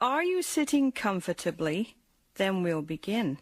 Are you sitting comfortably? Then we'll begin.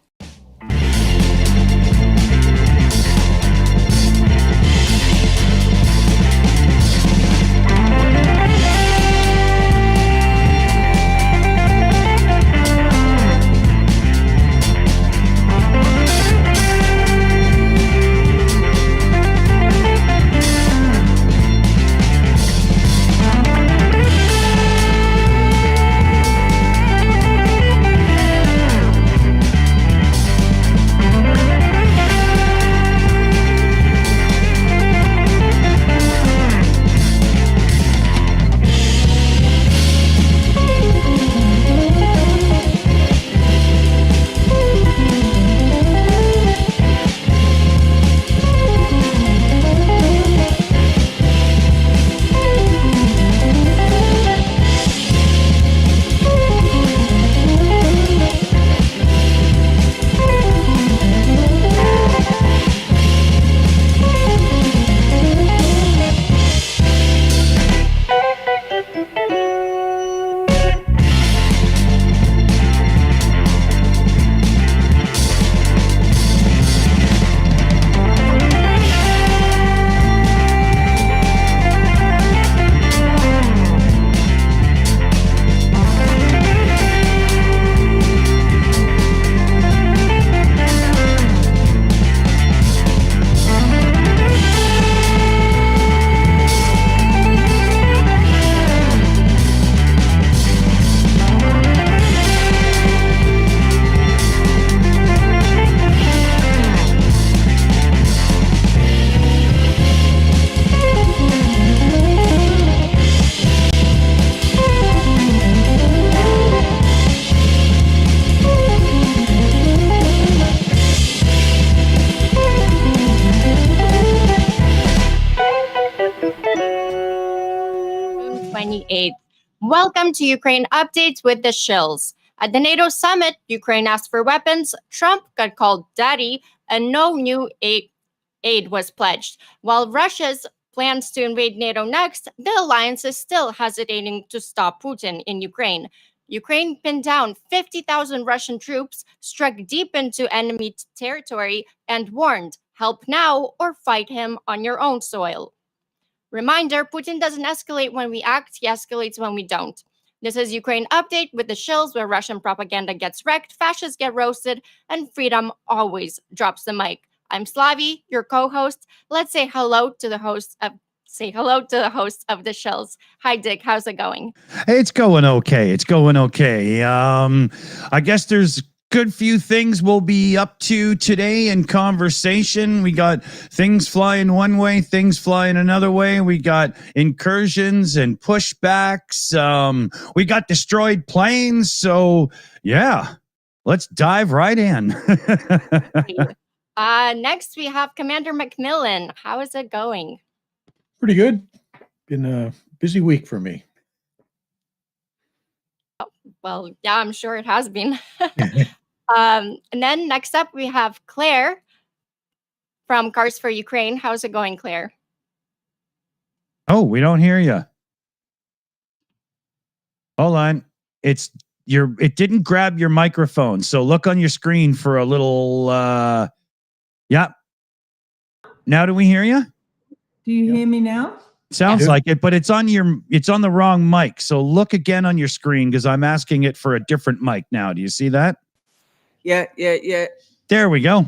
Welcome to Ukraine Updates with the Shills. At the NATO summit, Ukraine asked for weapons, Trump got called daddy, and no new aid was pledged. While Russia's plans to invade NATO next, the alliance is still hesitating to stop Putin in Ukraine. Ukraine pinned down 50,000 Russian troops, struck deep into enemy territory, and warned, help now or fight him on your own soil. Reminder, Putin doesn't escalate when we act, he escalates when we don't. This is Ukraine Update with the Shills, where Russian propaganda gets wrecked, fascists get roasted, and freedom always drops the mic. I'm Slavi, your co-host. Let's say hello to the host of the Shills. Hi, Dick. How's it going? It's going okay. I guess there's good few things we'll be up to today in conversation. We got things flying one way, things flying another way. We got incursions and pushbacks. We got destroyed planes. So yeah, let's dive right in. Next, we have Commander Macmillan. How is it going? Pretty good. Been a busy week for me. Well, yeah, I'm sure it has been. And then next up, we have Claire from Cars for Ukraine. How's it going, Claire? Oh, we don't hear you. Hold on. It didn't grab your microphone. So look on your screen for a little, yeah. Now do we hear you? Do you hear me now? Sounds like it, but it's on the wrong mic. So look again on your screen because I'm asking it for a different mic now. Do you see that? Yeah. There we go.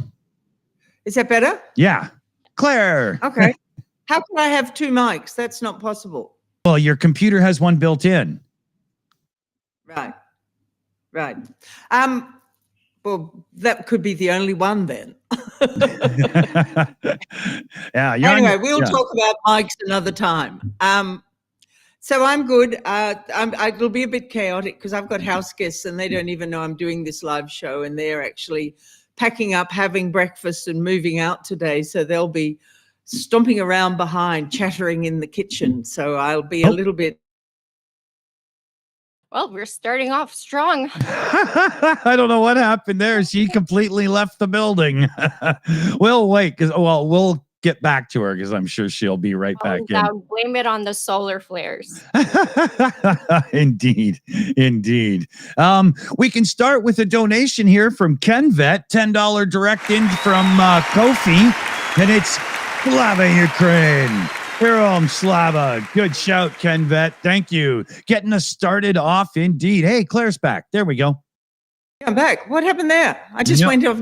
Is that better? Yeah. Claire. Okay. How can I have two mics? That's not possible. Well, your computer has one built in. Right. Well, that could be the only one then. Yeah. Anyway, we'll talk about mics another time. So I'm good. It'll be a bit chaotic because I've got house guests and they don't even know I'm doing this live show, and they're actually packing up, having breakfast and moving out today. So they'll be stomping around behind, chattering in the kitchen. So I'll be a little bit. Well, we're starting off strong. I don't know what happened there. She completely left the building. We'll wait we'll get back to her because I'm sure she'll be right back in. Now blame it on the solar flares. Indeed. We can start with a donation here from Ken Vet, $10 direct in from Kofi, and it's Slava Ukraine. Hirom Slava. Good shout, Ken Vet. Thank you. Getting us started off indeed. Hey, Claire's back. There we go. I'm back. What happened there? I just went off.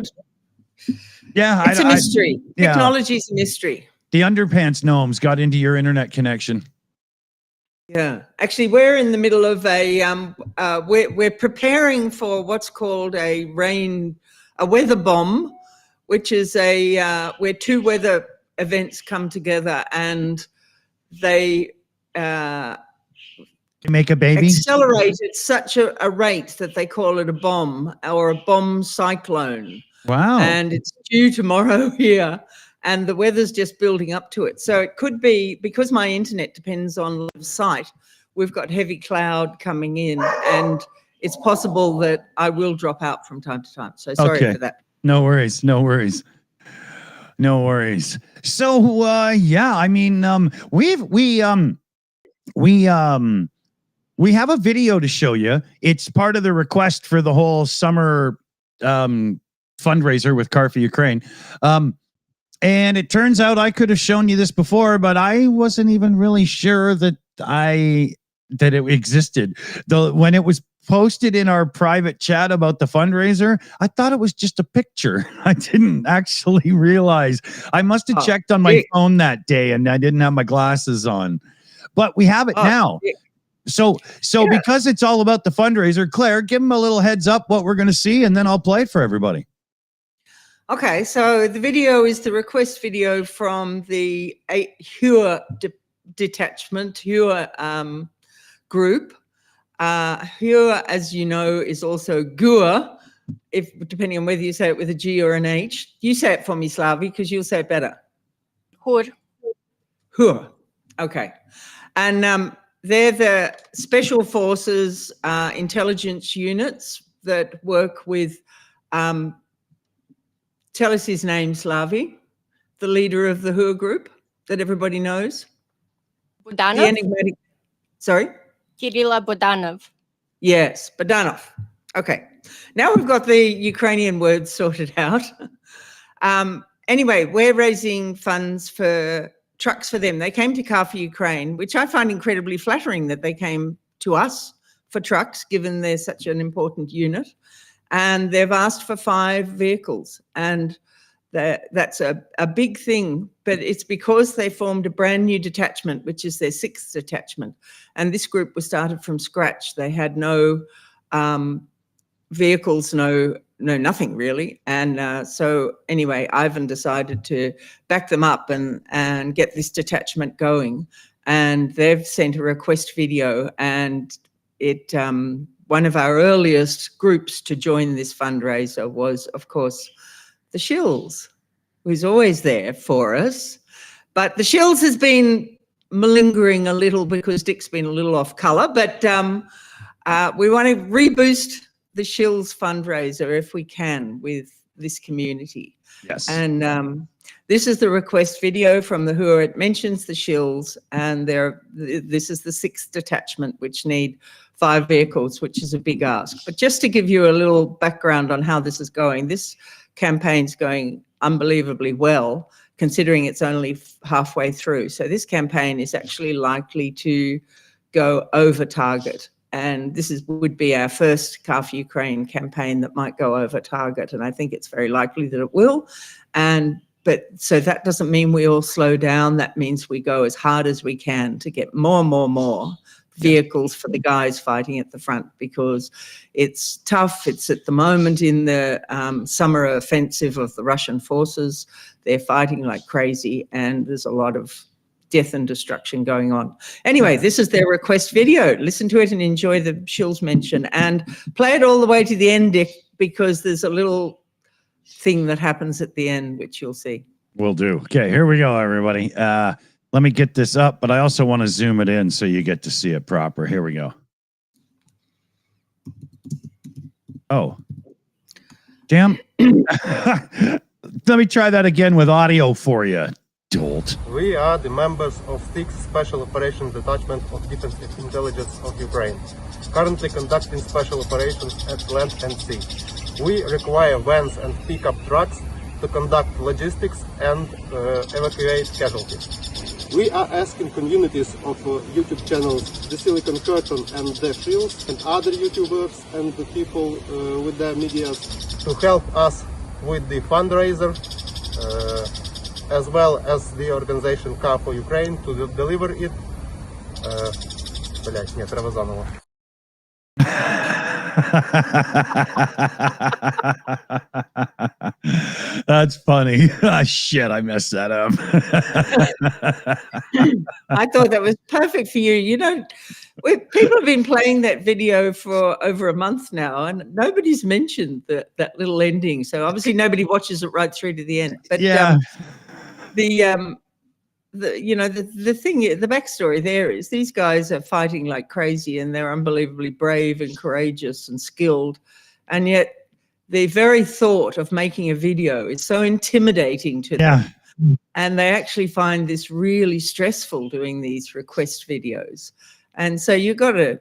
Yeah, it's a mystery. Yeah. Technology is a mystery. The underpants gnomes got into your internet connection. Yeah, actually, we're in the middle of a. We're preparing for what's called a weather bomb, which is where two weather events come together and they make a baby. Accelerate at such a rate that they call it a bomb or a bomb cyclone. Wow! And it's due tomorrow here. And the weather's just building up to it. So it could be, because my internet depends on site, we've got heavy cloud coming in, and it's possible that I will drop out from time to time. So sorry for that. No worries. So yeah, I mean, we have a video to show you. It's part of the request for the whole summer fundraiser with Car for Ukraine. And it turns out I could have shown you this before, but I wasn't even really sure that it existed. When it was posted in our private chat about the fundraiser, I thought it was just a picture. I didn't actually realize. I must have checked on my phone that day and I didn't have my glasses on. But we have it now. So because it's all about the fundraiser, Claire, give them a little heads up what we're going to see, and then I'll play it for everybody. Okay, so the video is the request video from the HUA detachment, HUA group. HUA, as you know, is also GUA, depending on whether you say it with a G or an H. You say it for me, Slavi, because you'll say it better. HUA. Okay. And they're the special forces intelligence units that work with tell us his name, Slavi, the leader of the HUA group that everybody knows. Budanov? The enigmatic. Sorry? Kirilla Budanov. Yes, Budanov. Okay. Now we've got the Ukrainian words sorted out. Anyway, we're raising funds for trucks for them. They came to Car for Ukraine, which I find incredibly flattering that they came to us for trucks, given they're such an important unit. And they've asked for 5 vehicles, and that's a big thing, but it's because they formed a brand new detachment, which is their 6th detachment. And this group was started from scratch. They had no vehicles, no nothing really. And so anyway, Ivan decided to back them up and get this detachment going. And they've sent a request video, and it one of our earliest groups to join this fundraiser was, of course, the Shills, who's always there for us. But the Shills has been malingering a little because Dick's been a little off colour, but we want to reboost the Shills fundraiser if we can with this community. Yes. And this is the request video from the HUA. It mentions the Shills, and this is the 6th detachment, which need 5 vehicles, which is a big ask. But just to give you a little background on how this is going, this campaign's going unbelievably well, considering it's only halfway through. So this campaign is actually likely to go over target. And this would be our first Car for Ukraine campaign that might go over target. And I think it's very likely that it will. But so that doesn't mean we all slow down. That means we go as hard as we can to get more vehicles for the guys fighting at the front, because it's tough. It's at the moment in the summer offensive of the Russian forces. They're fighting like crazy, and there's a lot of death and destruction going on. Anyway, this is their request video. Listen to it and enjoy the Shills mention, and play it all the way to the end, Dick, because there's a little thing that happens at the end, which you'll see. Will do. Okay, here we go, everybody. Let me get this up, but I also want to zoom it in so you get to see it proper. Here we go. Oh. Damn. Let me try that again with audio for you. Dolt. We are the members of 6th Special Operations Detachment of Defense Intelligence of Ukraine, currently conducting special operations at land and sea. We require vans and pickup trucks to conduct logistics and evacuate casualties. We are asking communities of YouTube channels, the Silicon Curtain and the Shills, and other YouTubers and the people with their medias to help us with the fundraiser, as well as the organization Car for Ukraine to deliver it. Блять, нет, треба заново. That's funny. Ah, shit, I messed that up. I thought that was perfect for you. You know, people have been playing that video for over a month now, and nobody's mentioned that little ending. So obviously nobody watches it right through to the end. But yeah. The thing, the backstory there is these guys are fighting like crazy, and they're unbelievably brave and courageous and skilled, and yet the very thought of making a video is so intimidating to them. And they actually find this really stressful doing these request videos. And so you've got to,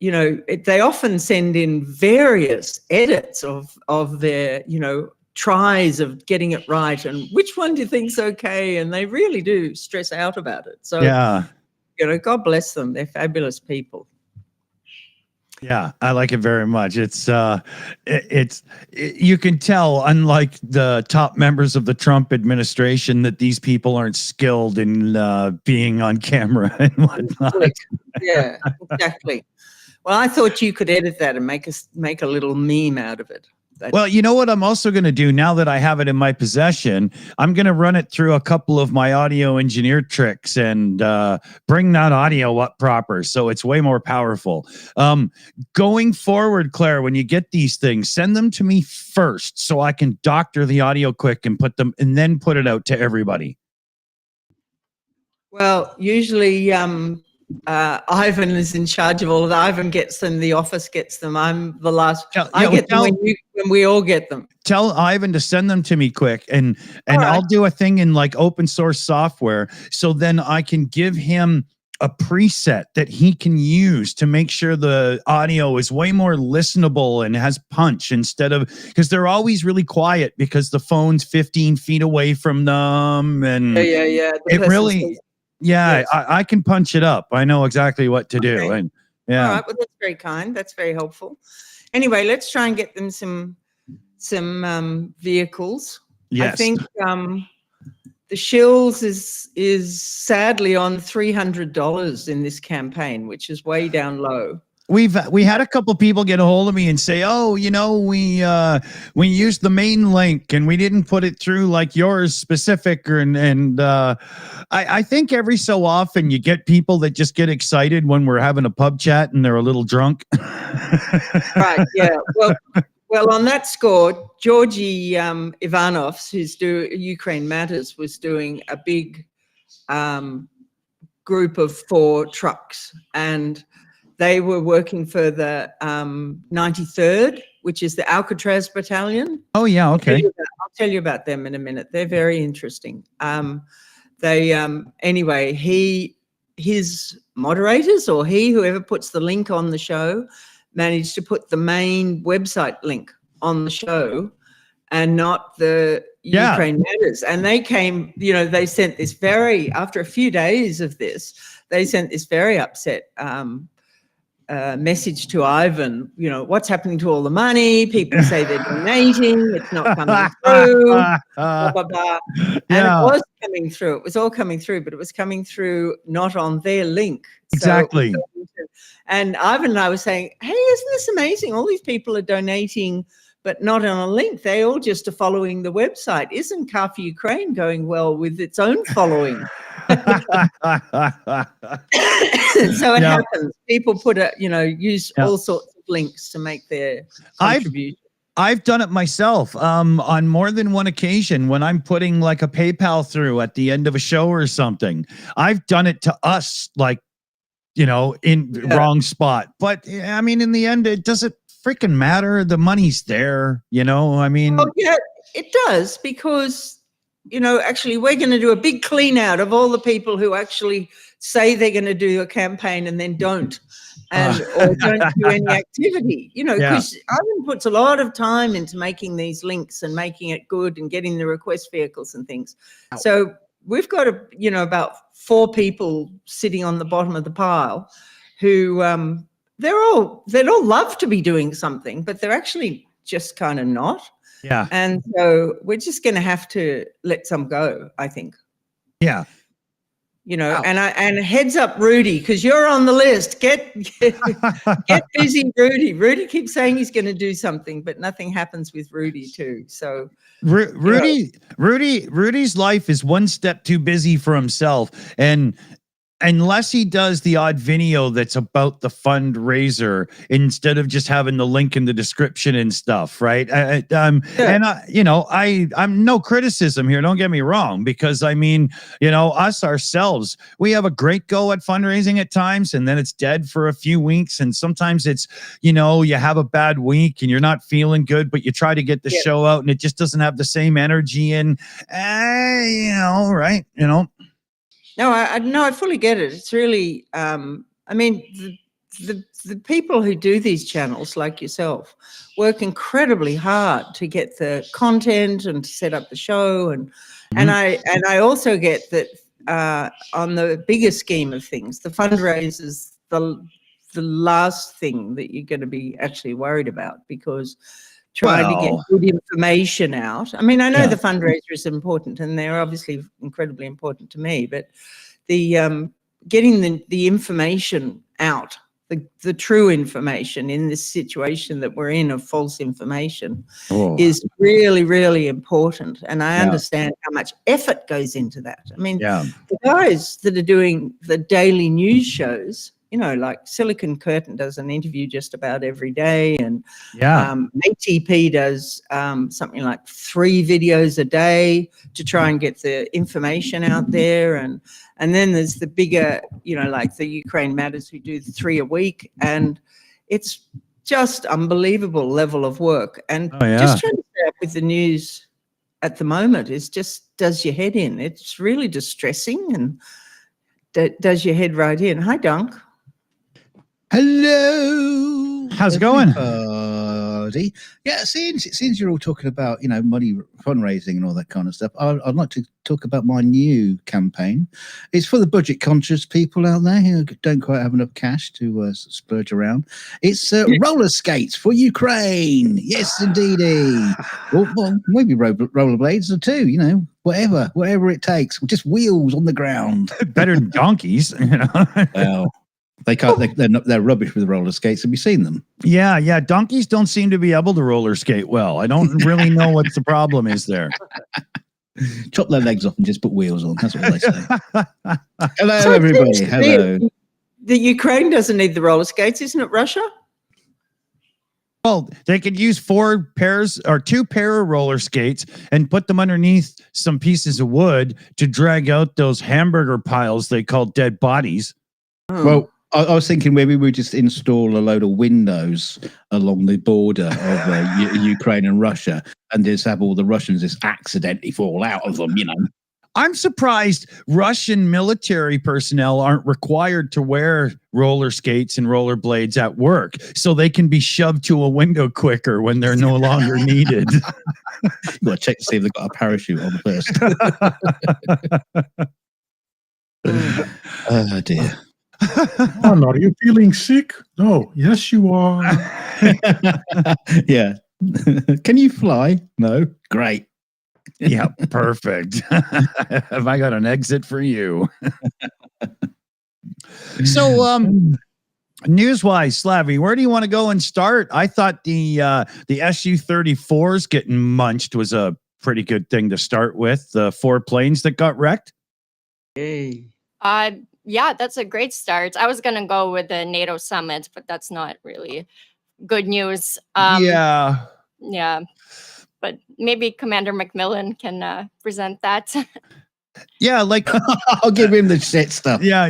you know, they often send in various edits of their, you know, tries of getting it right and which one do you think's okay, and they really do stress out about it. So you know, God bless them, they're fabulous people. Yeah, I like it very much. It's you can tell, unlike the top members of the Trump administration, that these people aren't skilled in being on camera and whatnot. Yeah, exactly. Well, I thought you could edit that and make a little meme out of it. Well, you know what I'm also going to do now that I have it in my possession? I'm going to run it through a couple of my audio engineer tricks and bring that audio up proper, so it's way more powerful. Going forward, Claire, when you get these things, send them to me first so I can doctor the audio quick and then put it out to everybody. Well, usually Ivan is in charge of all of that. Ivan gets them. The office gets them. I'm the last. I get them when we all get them. Tell Ivan to send them to me quick, and I'll do a thing in like open source software, so then I can give him a preset that he can use to make sure the audio is way more listenable and has punch, instead of, because they're always really quiet because the phone's 15 feet away from them, and yeah. It really. Yeah, yes. I can punch it up. I know exactly what to do. And yeah. All right. Well, that's very kind. That's very helpful. Anyway, let's try and get them some vehicles. Yes. I think the Shills is sadly on $300 in this campaign, which is way down low. We had a couple people get a hold of me and say, oh, you know, we used the main link and we didn't put it through like yours specific. I think every so often you get people that just get excited when we're having a pub chat and they're a little drunk. Right. Yeah. Well, on that score, Georgy Ivanovs, who's doing Ukraine Matters, was doing a big group of 4 trucks, and they were working for the 93rd, which is the Alcatraz Battalion. Oh, yeah, okay. I'll tell you about them in a minute. They're very interesting. Anyway, his moderators, or whoever puts the link on the show, managed to put the main website link on the show and not the Ukraine Matters. And they came, you know, they sent this after a few days of this, they sent this very upset message to Ivan, you know, what's happening to all the money? People say they're donating, it's not coming through, blah, blah, blah. And it was coming through. It was all coming through, but it was coming through not on their link. Exactly. And Ivan and I were saying, hey, isn't this amazing? All these people are donating, but not on a link. They all just are following the website. Isn't Car for Ukraine going well with its own following? So it happens. People use all sorts of links to make their contribution. I've done it myself on more than one occasion when I'm putting like a PayPal through at the end of a show or something. I've done it to us, like, you know, in wrong spot. But I mean, in the end, it doesn't freaking matter. The money's there, you know, I mean. Oh, yeah, it does, because actually we're going to do a big clean out of all the people who actually say they're going to do a campaign and then don't, or don't do any activity, because Ivan puts a lot of time into making these links and making it good and getting the request vehicles and things. So we've got about 4 people sitting on the bottom of the pile who they'd all love to be doing something, but they're actually just kind of not. Yeah. And so we're just going to have to let some go, I think. Yeah. And heads up, Rudy, because you're on the list. Get busy, Rudy. Rudy keeps saying he's going to do something, but nothing happens with Rudy too. So Rudy's life is one step too busy for himself, and unless he does the odd video that's about the fundraiser instead of just having the link in the description and stuff, right? I'm no criticism here. Don't get me wrong, because us ourselves, we have a great go at fundraising at times, and then it's dead for a few weeks. And sometimes it's, you have a bad week and you're not feeling good, but you try to get the show out and it just doesn't have the same energy. And, right. No, I fully get it. It's really, the people who do these channels, like yourself, work incredibly hard to get the content and to set up the show, and I also get that on the bigger scheme of things, the fundraisers, the last thing that you're going to be actually worried about, because trying to get good information out. I mean, I know the fundraiser is important, and they're obviously incredibly important to me, but the getting the information out, the true information in this situation that we're in of false information is really, really important. And I understand how much effort goes into that. I mean, the guys that are doing the daily news shows, like Silicon Curtain does an interview just about every day, and ATP does something like 3 videos a day to try and get the information out there, and then there's the bigger, like the Ukraine Matters, who do 3 a week, and it's just unbelievable level of work. And just trying to stay up with the news at the moment does your head in. It's really distressing and does your head right in. Hi, Dunk. Hello. How's it going? Yeah, since you're all talking about, money fundraising and all that kind of stuff, I'd like to talk about my new campaign. It's for the budget conscious people out there who don't quite have enough cash to splurge around. It's roller skates for Ukraine. Yes, indeedy. Well, maybe rollerblades too, whatever it takes. Just wheels on the ground. Better than donkeys, Well, they can't. They're rubbish with roller skates. Have you seen them? Yeah. Donkeys don't seem to be able to roller skate well. I don't really know what the problem is there. Chop their legs off and just put wheels on. That's what they say. Hello, everybody. Hello. The Ukraine doesn't need the roller skates, isn't it? Russia. Well, they could use 2 pair of roller skates and put them underneath some pieces of wood to drag out those hamburger piles they call dead bodies. Oh. Well, I was thinking maybe we just install a load of windows along the border of Ukraine and Russia, and just have all the Russians just accidentally fall out of them, I'm surprised Russian military personnel aren't required to wear roller skates and rollerblades at work, so they can be shoved to a window quicker when they're no longer needed. Well, check to see if they've got a parachute on first. Oh, dear. John, are you feeling sick? No. Yes, you are. Yeah. Can you fly? No. Great. Yeah, perfect. Have I got an exit for you? So, news-wise, Slavy, where do you want to go and start? I thought the Su-34s getting munched was a pretty good thing to start with. The 4 planes that got wrecked. Hey. Yeah, that's a great start. I was gonna go with the NATO summit, but that's not really good news. Yeah, but maybe Commander Macmillan can present that. yeah, like I'll give him the shit stuff. Yeah.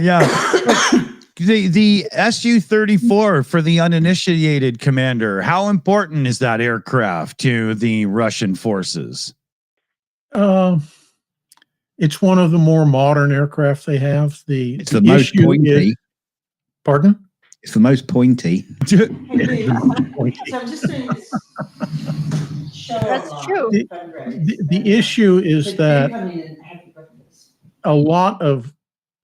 The Su-34 for the uninitiated, Commander. How important is that aircraft to the Russian forces? It's one of the more modern aircraft they have. It's the most pointy. Pardon? It's the most pointy. So I'm just doing this show. That's true. The issue is that a lot of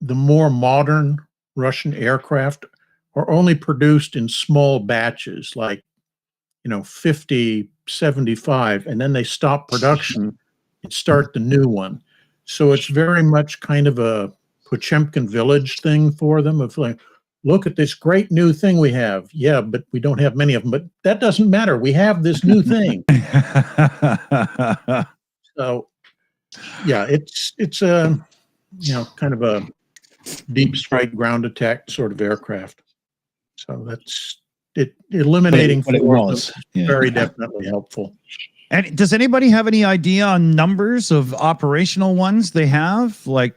the more modern Russian aircraft are only produced in small batches, like, 50, 75, and then they stop production and start the new one. So it's very much kind of a Potemkin village thing for them of like, look at this great new thing we have. Yeah, but we don't have many of them, but that doesn't matter. We have this new thing. So yeah, it's a, kind of a deep strike ground attack sort of aircraft. So that's it. Eliminating what it was. Yeah. Very definitely helpful. And does anybody have any idea on numbers of operational ones they have? Like,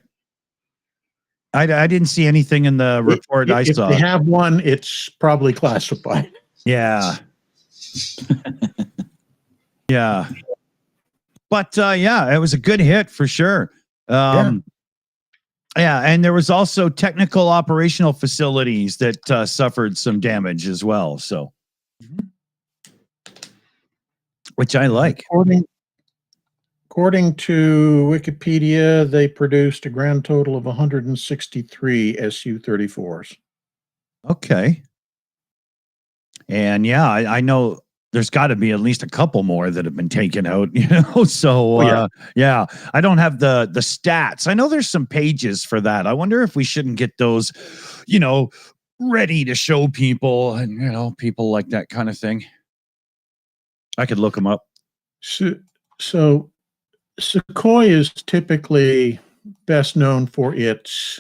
I didn't see anything in the report I saw. If they have one, it's probably classified. Yeah. Yeah. But yeah, it was a good hit for sure. Yeah, and there was also technical operational facilities that suffered some damage as well. So, which I like. According to Wikipedia, they produced a grand total of 163 Su-34s. Okay. And yeah, I know there's got to be at least a couple more that have been taken out, So yeah, I don't have the stats. I know there's some pages for that. I wonder if we shouldn't get those, ready to show people and people like that kind of thing. I could look them up. So Sukhoi is typically best known for its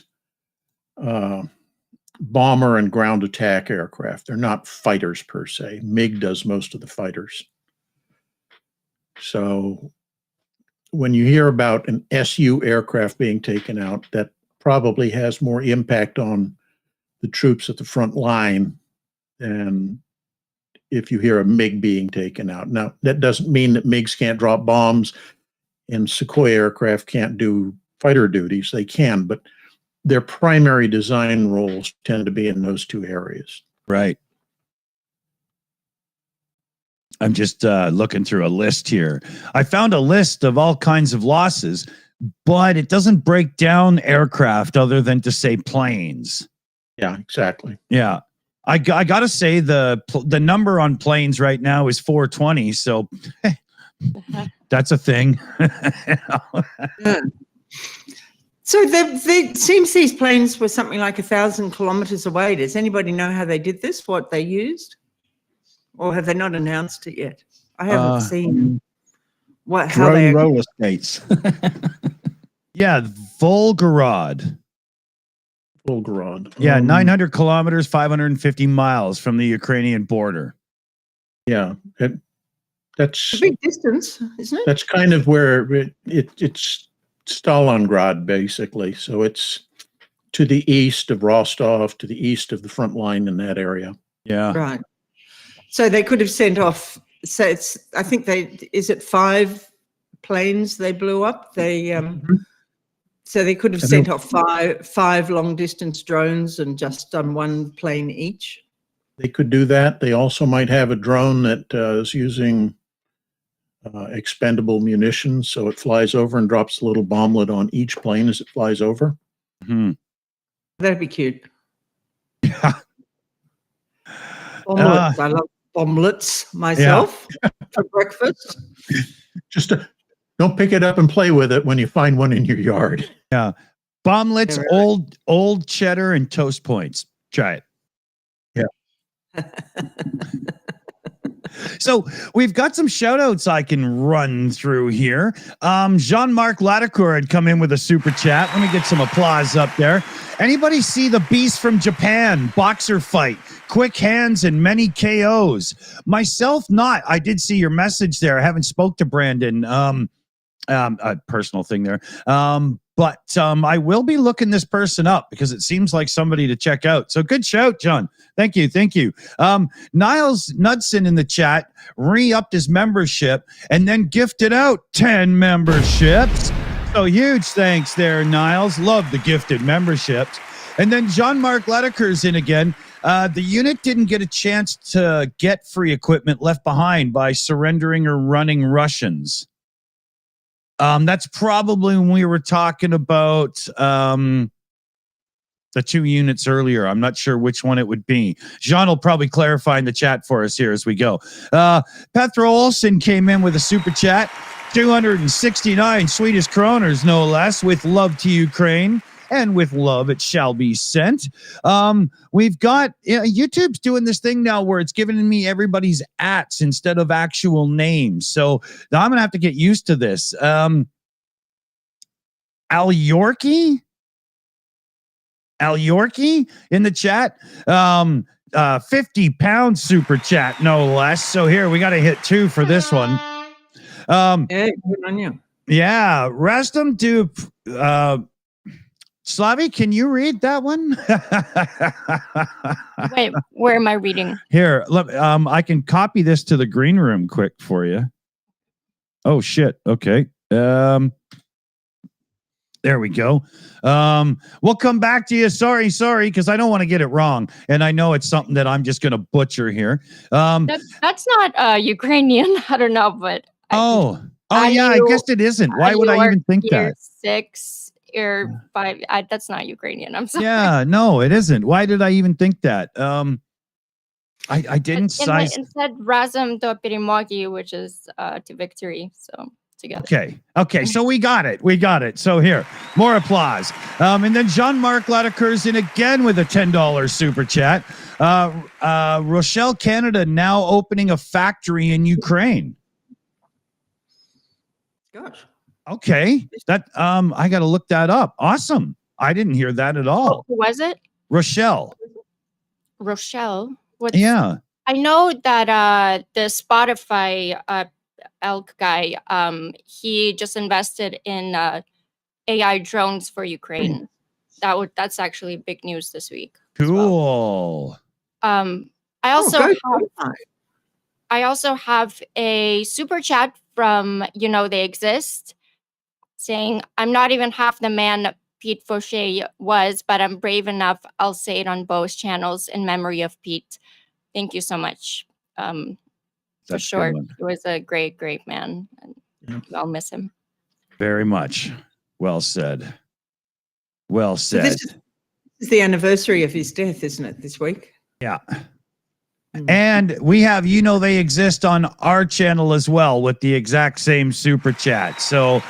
bomber and ground attack aircraft. They're not fighters per se. MiG does most of the fighters. So when you hear about an Su aircraft being taken out, that probably has more impact on the troops at the front line than if you hear a MiG being taken out. Now, that doesn't mean that MiGs can't drop bombs and Sukhoi aircraft can't do fighter duties. They can, but their primary design roles tend to be in those two areas. Right. I'm just looking through a list here. I found a list of all kinds of losses, but it doesn't break down aircraft other than to say planes. Yeah, exactly. Yeah. I got to say the number on planes right now is 420. So that's a thing. Yeah. So it seems these planes were something like 1,000 kilometers away. Does anybody know how they did this, what they used? Or have they not announced it yet? I haven't seen how they roller skates. Yeah, Volgorod. Yeah, 900 kilometers, 550 miles from the Ukrainian border. Yeah, that's a big distance, isn't it? That's kind of where it's Stalingrad, basically. So it's to the east of Rostov, to the east of the front line in that area. Yeah. Right. So they could have sent off, I think is it 5 planes they blew up? So they could have sent off five long distance drones and just done 1 plane each. They could do that. They also might have a drone that is using expendable munitions, so it flies over and drops a little bomblet on each plane as it flies over. Mm-hmm. That'd be cute. Yeah. Omelets. I love omelets myself for breakfast. Just don't pick it up and play with it when you find one in your yard. Yeah. Bomblets, old cheddar, and toast points. Try it. Yeah. So we've got some shout outs I can run through here. Jean-Marc Ladacour had come in with a super chat. Let me get some applause up there. Anybody see the Beast from Japan boxer fight? Quick hands and many KOs. Myself, not. I did see your message there. I haven't spoke to Brandon. A personal thing there. But I will be looking this person up because it seems like somebody to check out. So good shout, John. Thank you. Niles Knudsen in the chat re-upped his membership and then gifted out 10 memberships. So huge thanks there, Niles. Love the gifted memberships. And then Jean-Marc Ledeker's in again. The unit didn't get a chance to get free equipment left behind by surrendering or running Russians. That's probably when we were talking about the 2 units earlier. I'm not sure which one it would be. Jean will probably clarify in the chat for us here as we go. Petro Olsen came in with a super chat. 269 Swedish kroners, no less, with love to Ukraine. And with love, it shall be sent. We've got YouTube's doing this thing now where it's giving me everybody's ats instead of actual names. So now I'm going to have to get used to this. Al Yorkie in the chat. 50 pound super chat, no less. So here, we got to hit 2 for this one. Hey, good on you. Yeah, Rastum Dupe. Slavi, can you read that one? Wait, where am I reading? Here, I can copy this to the green room quick for you. Oh shit. Okay. There we go. We'll come back to you. Sorry, because I don't want to get it wrong, and I know it's something that I'm just going to butcher here. That's not Ukrainian. I don't know, but yeah, I guess it isn't. Why would I even think that? 6 or 5. That's not Ukrainian. I'm sorry. Yeah, no, it isn't. Why did I even think that? I didn't size. Instead, Razum do Perimogi, which is to victory. So together. Okay. So we got it. So here, more applause. And then Jean-Marc Ledeker's in again with a $10 super chat. Rochelle, Canada, now opening a factory in Ukraine. Gosh. Okay, that I got to look that up. Awesome. I didn't hear that at all. Who was it? Rochelle. Yeah. I know that the Spotify elk guy, he just invested in AI drones for Ukraine. That's actually big news this week. Cool. I also have a super chat from They Exist, saying, I'm not even half the man Pete Fauché was, but I'm brave enough. I'll say it on both channels in memory of Pete. Thank you so much. For sure. He was a great, great man. And I'll miss him. Very much. Well said. Well said. So this is the anniversary of his death, isn't it, this week? Yeah. And we have They Exist on our channel as well with the exact same super chat. So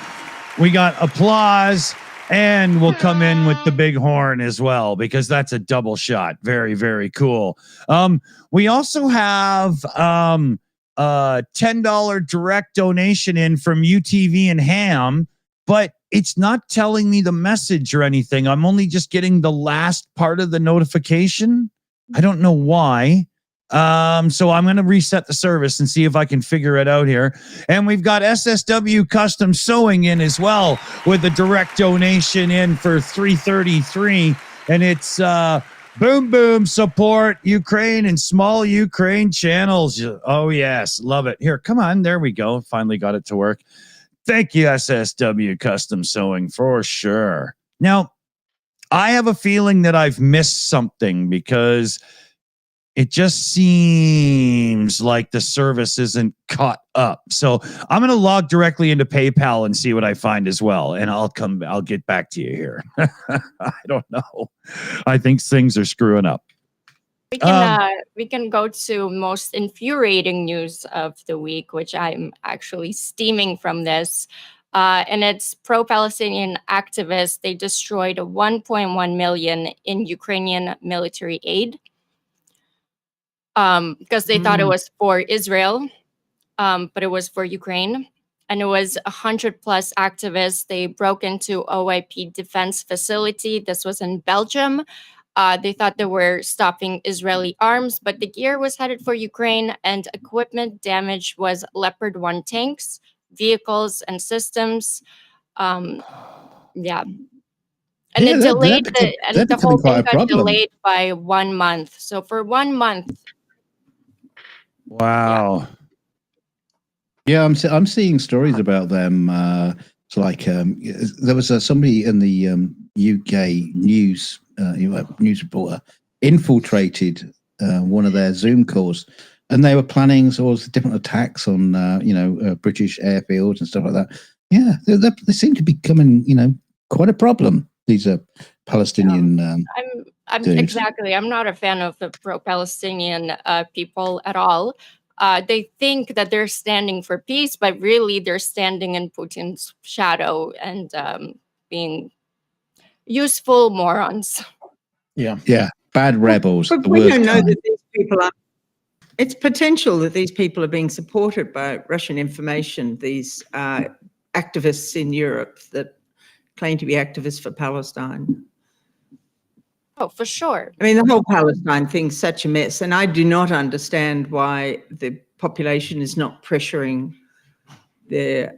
we got applause, and we'll come in with the big horn as well, because that's a double shot. Very, very cool. We also have a $10 direct donation in from UTV and Ham, but it's not telling me the message or anything. I'm only just getting the last part of the notification. I don't know why. So I'm going to reset the service and see if I can figure it out here. And we've got SSW Custom Sewing in as well with a direct donation in for $333. And it's boom, support Ukraine and small Ukraine channels. Oh, yes. Love it. Here, come on. There we go. Finally got it to work. Thank you, SSW Custom Sewing, for sure. Now, I have a feeling that I've missed something because it just seems like the service isn't caught up. So I'm going to log directly into PayPal and see what I find as well. And I'll get back to you here. I don't know. I think things are screwing up. We can go to most infuriating news of the week, which I'm actually steaming from this. And it's pro-Palestinian activists. They destroyed 1.1 million in Ukrainian military aid. Because they thought it was for Israel, but it was for Ukraine. And it was 100 plus activists. They broke into OIP defense facility. This was in Belgium. They thought they were stopping Israeli arms, but the gear was headed for Ukraine, and equipment damage was Leopard 1 tanks, vehicles, and systems. Yeah. And it delayed the whole thing got delayed by 1 month. So for 1 month. Wow. Yeah, I'm seeing stories about them It's like there was somebody in the UK news news reporter infiltrated one of their Zoom calls, and they were planning sort of different attacks on British airfields and stuff like that. Yeah, they seem to be becoming quite a problem. These are Palestinian. I'm exactly. I'm not a fan of the pro-Palestinian people at all. They think that they're standing for peace, but really they're standing in Putin's shadow and being useful morons. Yeah, bad rebels. But we don't know that these people are. It's potential that these people are being supported by Russian information. These activists in Europe that claim to be activists for Palestine. Oh, for sure. I mean, the whole Palestine thing's such a mess, and I do not understand why the population is not pressuring their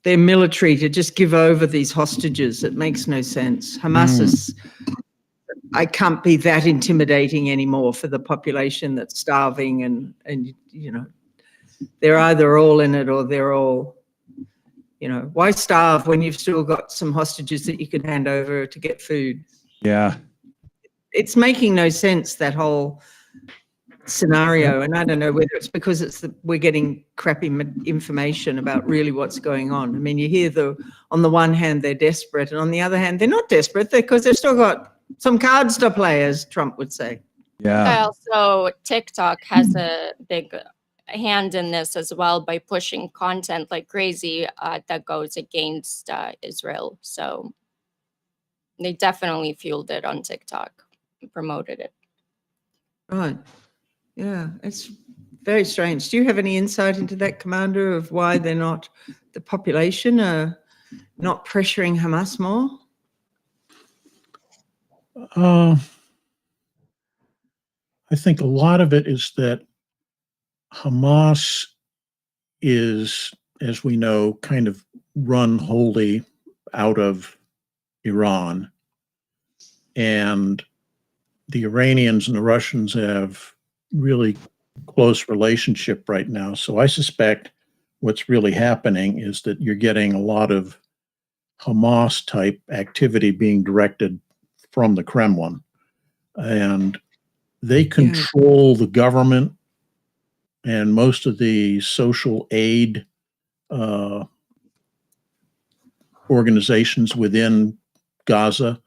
military to just give over these hostages. It makes no sense. Hamas is, I can't be that intimidating anymore for the population that's starving, and they're either all in it or they're all. Why starve when you've still got some hostages that you can hand over to get food? Yeah. It's making no sense, that whole scenario. And I don't know whether it's because we're getting crappy information about really what's going on. I mean, you hear on the one hand, they're desperate, and on the other hand, they're not desperate because they've still got some cards to play, as Trump would say. Yeah. Also, TikTok has a big hand in this as well by pushing content like crazy that goes against Israel. So they definitely fueled it on TikTok and promoted it. Right. Yeah, it's very strange. Do you have any insight into that, Commander, of why the population are not pressuring Hamas more? I think a lot of it is that Hamas is, as we know, kind of run wholly out of Iran. And the Iranians and the Russians have really close relationship right now. So I suspect what's really happening is that you're getting a lot of Hamas type activity being directed from the Kremlin. And they control the government and most of the social aid organizations within Gaza.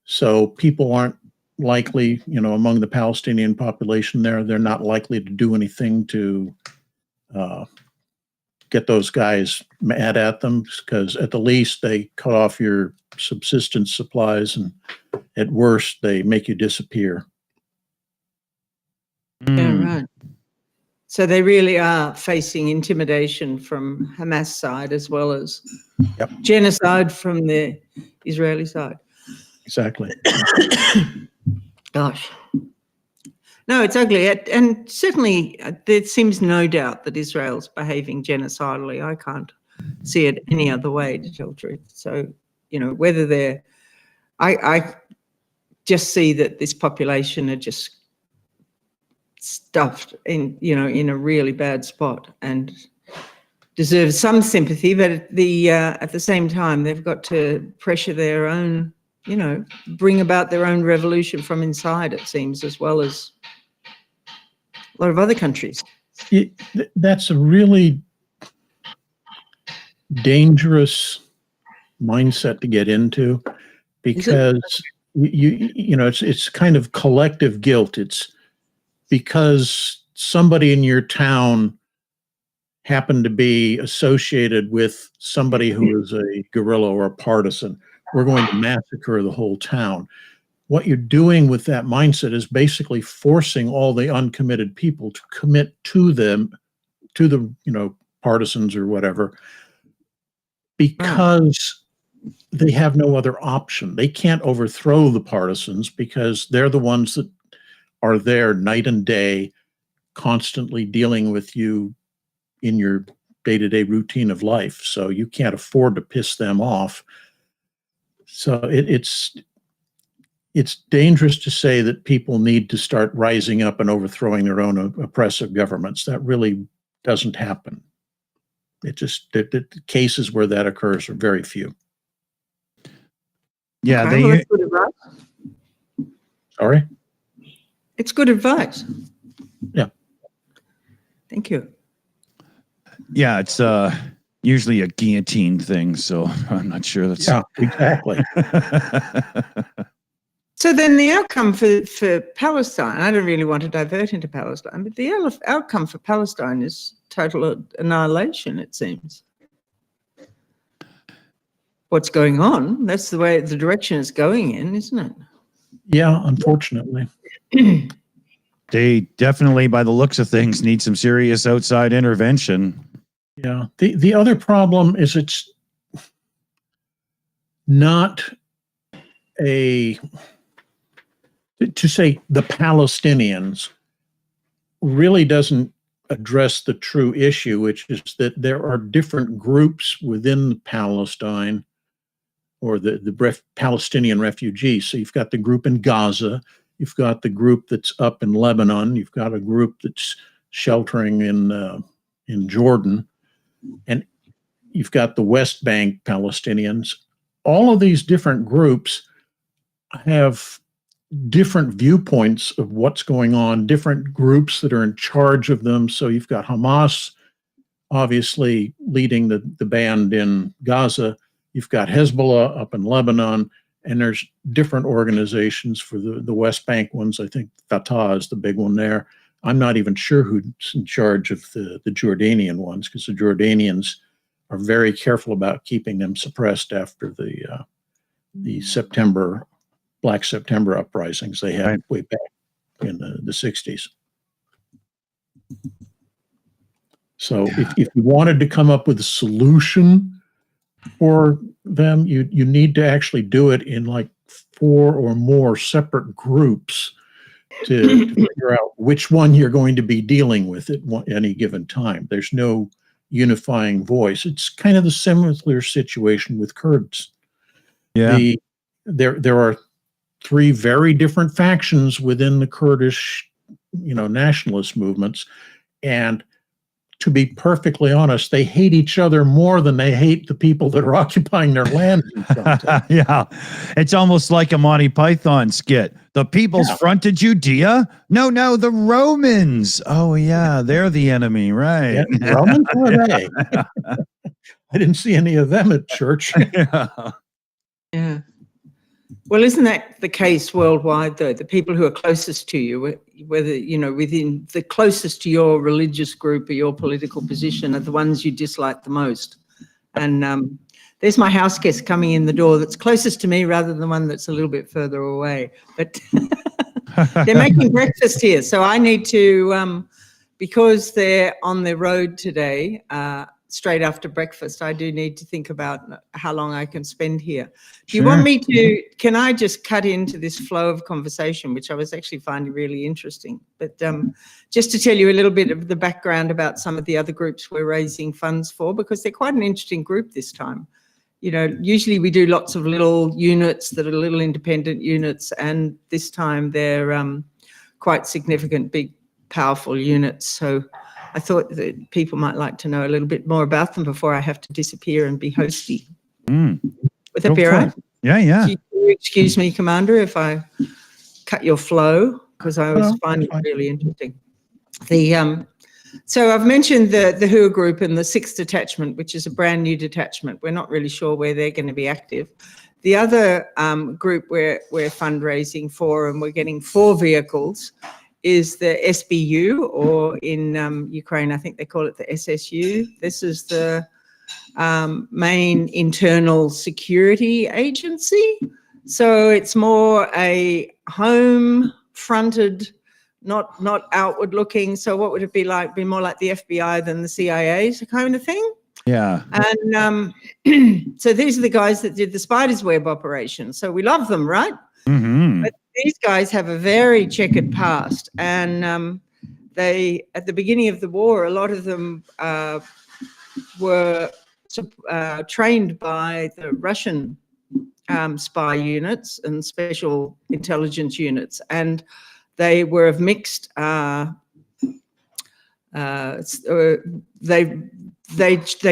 So people aren't likely, among the Palestinian population there, they're not likely to do anything to get those guys mad at them, because at the least they cut off your subsistence supplies, and at worst they make you disappear. Yeah, right. So they really are facing intimidation from Hamas side as well as genocide from the Israeli side. Exactly. Gosh. No, it's ugly. And certainly there seems no doubt that Israel's behaving genocidally. I can't see it any other way, to tell the truth. So, whether I just see that this population are just stuffed in a really bad spot and deserve some sympathy, but at the same time they've got to pressure their own, bring about their own revolution from inside, it seems, as well as a lot of other countries. That's a really dangerous mindset to get into, because it's kind of collective guilt. It's because somebody in your town happened to be associated with somebody who is a guerrilla or a partisan, we're going to massacre the whole town. What you're doing with that mindset is basically forcing all the uncommitted people to commit to the partisans or whatever, because they have no other option. They can't overthrow the partisans because they're the ones that are there night and day, constantly dealing with you in your day-to-day routine of life. So you can't afford to piss them off. So it's dangerous to say that people need to start rising up and overthrowing their own oppressive governments. That really doesn't happen. It just the cases where that occurs are very few. Yeah, Okay, well, that's good advice. Sorry? It's good advice. Yeah. Thank you. yeah, it's usually a guillotine thing, so I'm not sure that's Yeah, exactly. So then the outcome for Palestine, I don't really want to divert into Palestine, but the outcome for Palestine is total annihilation, it seems. What's going on, that's the direction it's going in, isn't it? Yeah, unfortunately. They definitely, by the looks of things, need some serious outside intervention. Yeah. The other problem is it's not to say the Palestinians really doesn't address the true issue, which is that there are different groups within Palestine or the Palestinian refugees. So you've got the group in Gaza, you've got the group that's up in Lebanon, you've got a group that's sheltering in Jordan, and you've got the West Bank Palestinians. All of these different groups have different viewpoints of what's going on, different groups that are in charge of them. So you've got Hamas obviously leading the band in Gaza. You've got Hezbollah up in Lebanon, and there's different organizations for the West Bank ones. I think Fatah is the big one there. I'm not even sure who's in charge of the Jordanian ones, because the Jordanians are very careful about keeping them suppressed after the Black September uprisings they had way back in the 60s. So if you wanted to come up with a solution for them, you need to actually do it in like 4 or more separate groups to figure out which one you're going to be dealing with at any given time. There's no unifying voice. It's kind of the similar situation with Kurds. Yeah. There are 3 very different factions within the Kurdish, nationalist movements, and to be perfectly honest, they hate each other more than they hate the people that are occupying their land. Yeah, it's almost like a Monty Python skit. The People's Front of Judea? No, the Romans. Oh yeah, they're the enemy, right? Yeah, Romans, who are they? I didn't see any of them at church. Yeah. Well, isn't that the case worldwide, though? The people who are closest to you, whether, within the closest to your religious group or your political position, are the ones you dislike the most. And there's my house guest coming in the door that's closest to me rather than the one that's a little bit further away. But they're making breakfast here. So I need to, because they're on the road today, straight after breakfast, I do need to think about how long I can spend here. Do you want me to, can I just cut into this flow of conversation, which I was actually finding really interesting, but just to tell you a little bit of the background about some of the other groups we're raising funds for, because they're quite an interesting group this time. Usually we do lots of little units that are little independent units, and this time they're quite significant, big, powerful units. So I thought that people might like to know a little bit more about them before I have to disappear and be hosty. Would that be all right? Yeah. Do you excuse me, Commander, if I cut your flow, because I was finding it really interesting. So I've mentioned the HUA group and the 6th detachment, which is a brand new detachment. We're not really sure where they're going to be active. The other group we're fundraising for, and we're getting 4 vehicles, is the SBU, or in Ukraine, I think they call it the SSU. This is the main internal security agency. So it's more a home-fronted, not outward-looking. So what would it be like? Be more like the FBI than the CIA kind of thing? Yeah. And so these are the guys that did the Spider's Web operation. So we love them, right? Mm-hmm. But these guys have a very checkered past, and they, at the beginning of the war, a lot of them were trained by the Russian spy units and special intelligence units, and they were of mixed they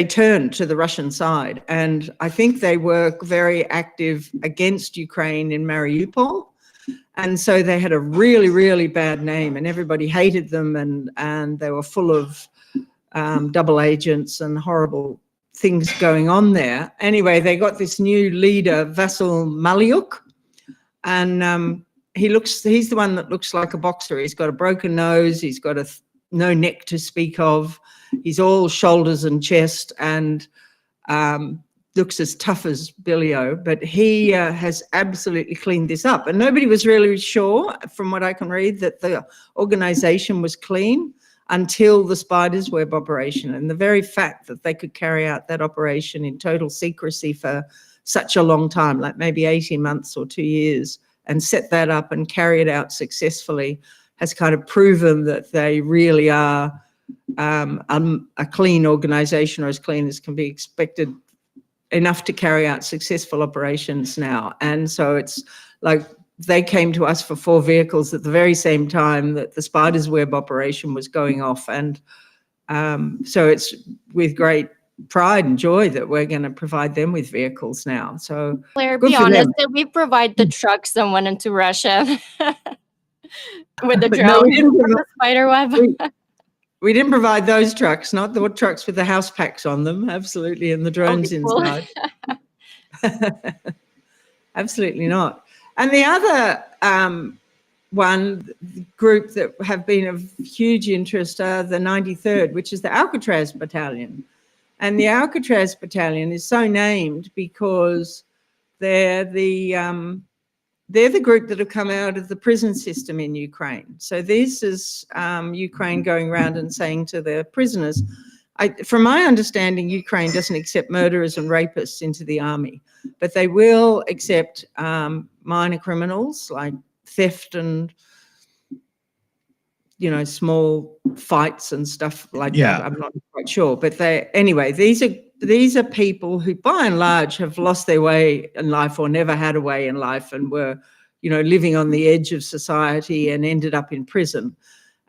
turned to the Russian side, and I think they were very active against Ukraine in Mariupol, and so they had a really, really bad name, and everybody hated them, and they were full of double agents and horrible things going on there. Anyway, they got this new leader, Vasyl Maliuk, and he's the one that looks like a boxer. He's got a broken nose, he's got no neck to speak of, he's all shoulders and chest, and looks as tough as Billy-O, but he has absolutely cleaned this up. And nobody was really sure, from what I can read, that the organization was clean until the Spider's Web operation. And the very fact that they could carry out that operation in total secrecy for such a long time, like maybe 18 months or 2 years, and set that up and carry it out successfully, has kind of proven that they really are a clean organization, or as clean as can be expected, enough to carry out successful operations now. And so it's like they came to us for 4 vehicles at the very same time that the Spider's Web operation was going off. And so it's with great pride and joy that we're going to provide them with vehicles now. So Claire, be honest, that we provide the trucks that went into Russia with the drone, No, the spider web. We didn't provide those trucks, not the trucks with the house packs on them, absolutely, and the drones inside. Absolutely not. And the other group that have been of huge interest are the 93rd, which is the Alcatraz Battalion. And the Alcatraz Battalion is so named because they're the group that have come out of the prison system in Ukraine. So this is Ukraine going around and saying to their prisoners, from my understanding, Ukraine doesn't accept murderers and rapists into the army, but they will accept minor criminals like theft and, small fights and stuff like that. I'm not quite sure, but these are people who, by and large, have lost their way in life or never had a way in life and were, living on the edge of society and ended up in prison.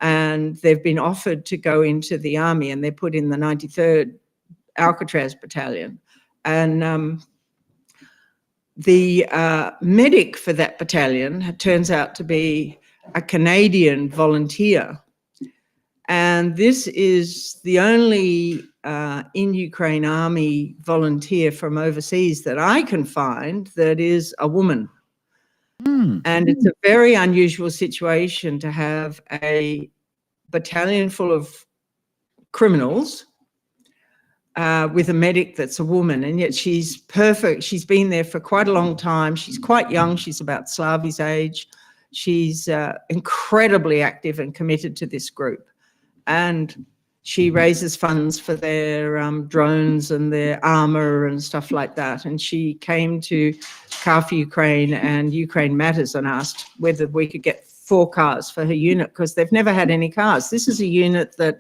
And they've been offered to go into the army, and they're put in the 93rd Alcatraz Battalion. And the medic for that battalion turns out to be a Canadian volunteer. And this is the only in Ukraine Army volunteer from overseas that I can find that is a woman. And it's a very unusual situation to have a battalion full of criminals with a medic that's a woman, and yet she's perfect. She's been there for quite a long time. She's quite young. She's about Slavi's age. She's incredibly active and committed to this group. And she raises funds for their drones and their armor and stuff like that. And she came to Car for Ukraine and Ukraine Matters and asked whether we could get 4 cars for her unit, because they've never had any cars. This is a unit that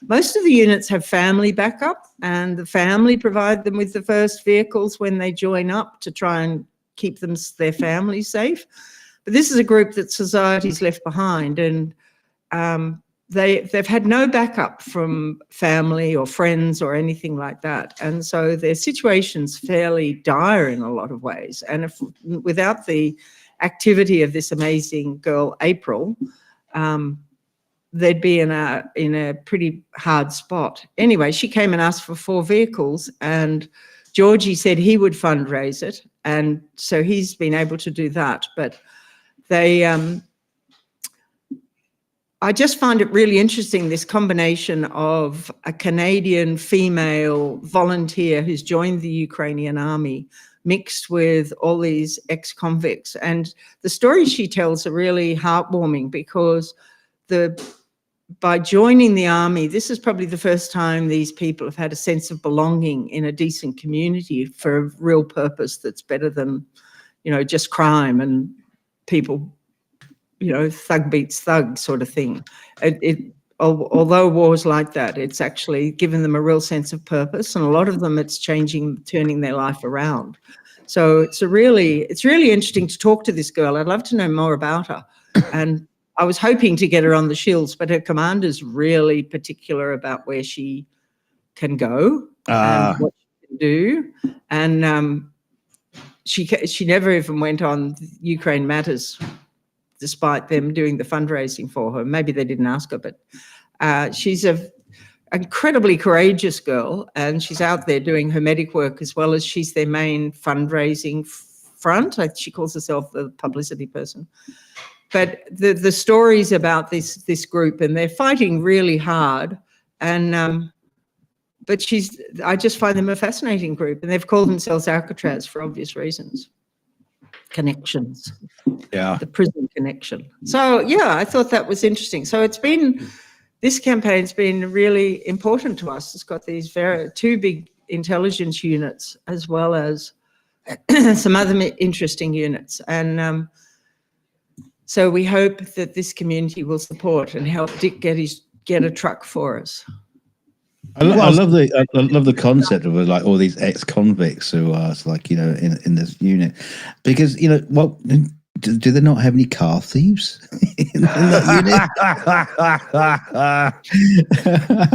most of the units have family backup, and the family provide them with the first vehicles when they join up to try and keep their family safe. But this is a group that society's left behind, and they've had no backup from family or friends or anything like that. And so their situation's fairly dire in a lot of ways. And without the activity of this amazing girl, April, they'd be in a pretty hard spot. Anyway, she came and asked for 4 vehicles, and Georgie said he would fundraise it. And so he's been able to do that. But I just find it really interesting, this combination of a Canadian female volunteer who's joined the Ukrainian army mixed with all these ex-convicts. And the stories she tells are really heartwarming, because by joining the army, this is probably the first time these people have had a sense of belonging in a decent community for a real purpose that's better than, just crime and people, thug beats thug sort of thing. Although war's like that, it's actually given them a real sense of purpose, and a lot of them it's turning their life around. So it's really interesting to talk to this girl. I'd love to know more about her. And I was hoping to get her on the Shills, but her commander's really particular about where she can go and what she can do. And she never even went on Ukraine Matters, despite them doing the fundraising for her. Maybe they didn't ask her, but she's an incredibly courageous girl, and she's out there doing hermetic work as well as she's their main fundraising front. She calls herself the publicity person. But the stories about this group, and they're fighting really hard, and but I just find them a fascinating group, and they've called themselves Alcatraz for obvious reasons. Connections. Yeah. The prison connection. So yeah, I thought that was interesting. So this campaign's been really important to us. It's got these two big intelligence units as well as some other interesting units. And so we hope that this community will support and help Dick get a truck for us. I love the concept of like all these ex-convicts who are like, you know, in this unit, because, you know, well, do they not have any car thieves in that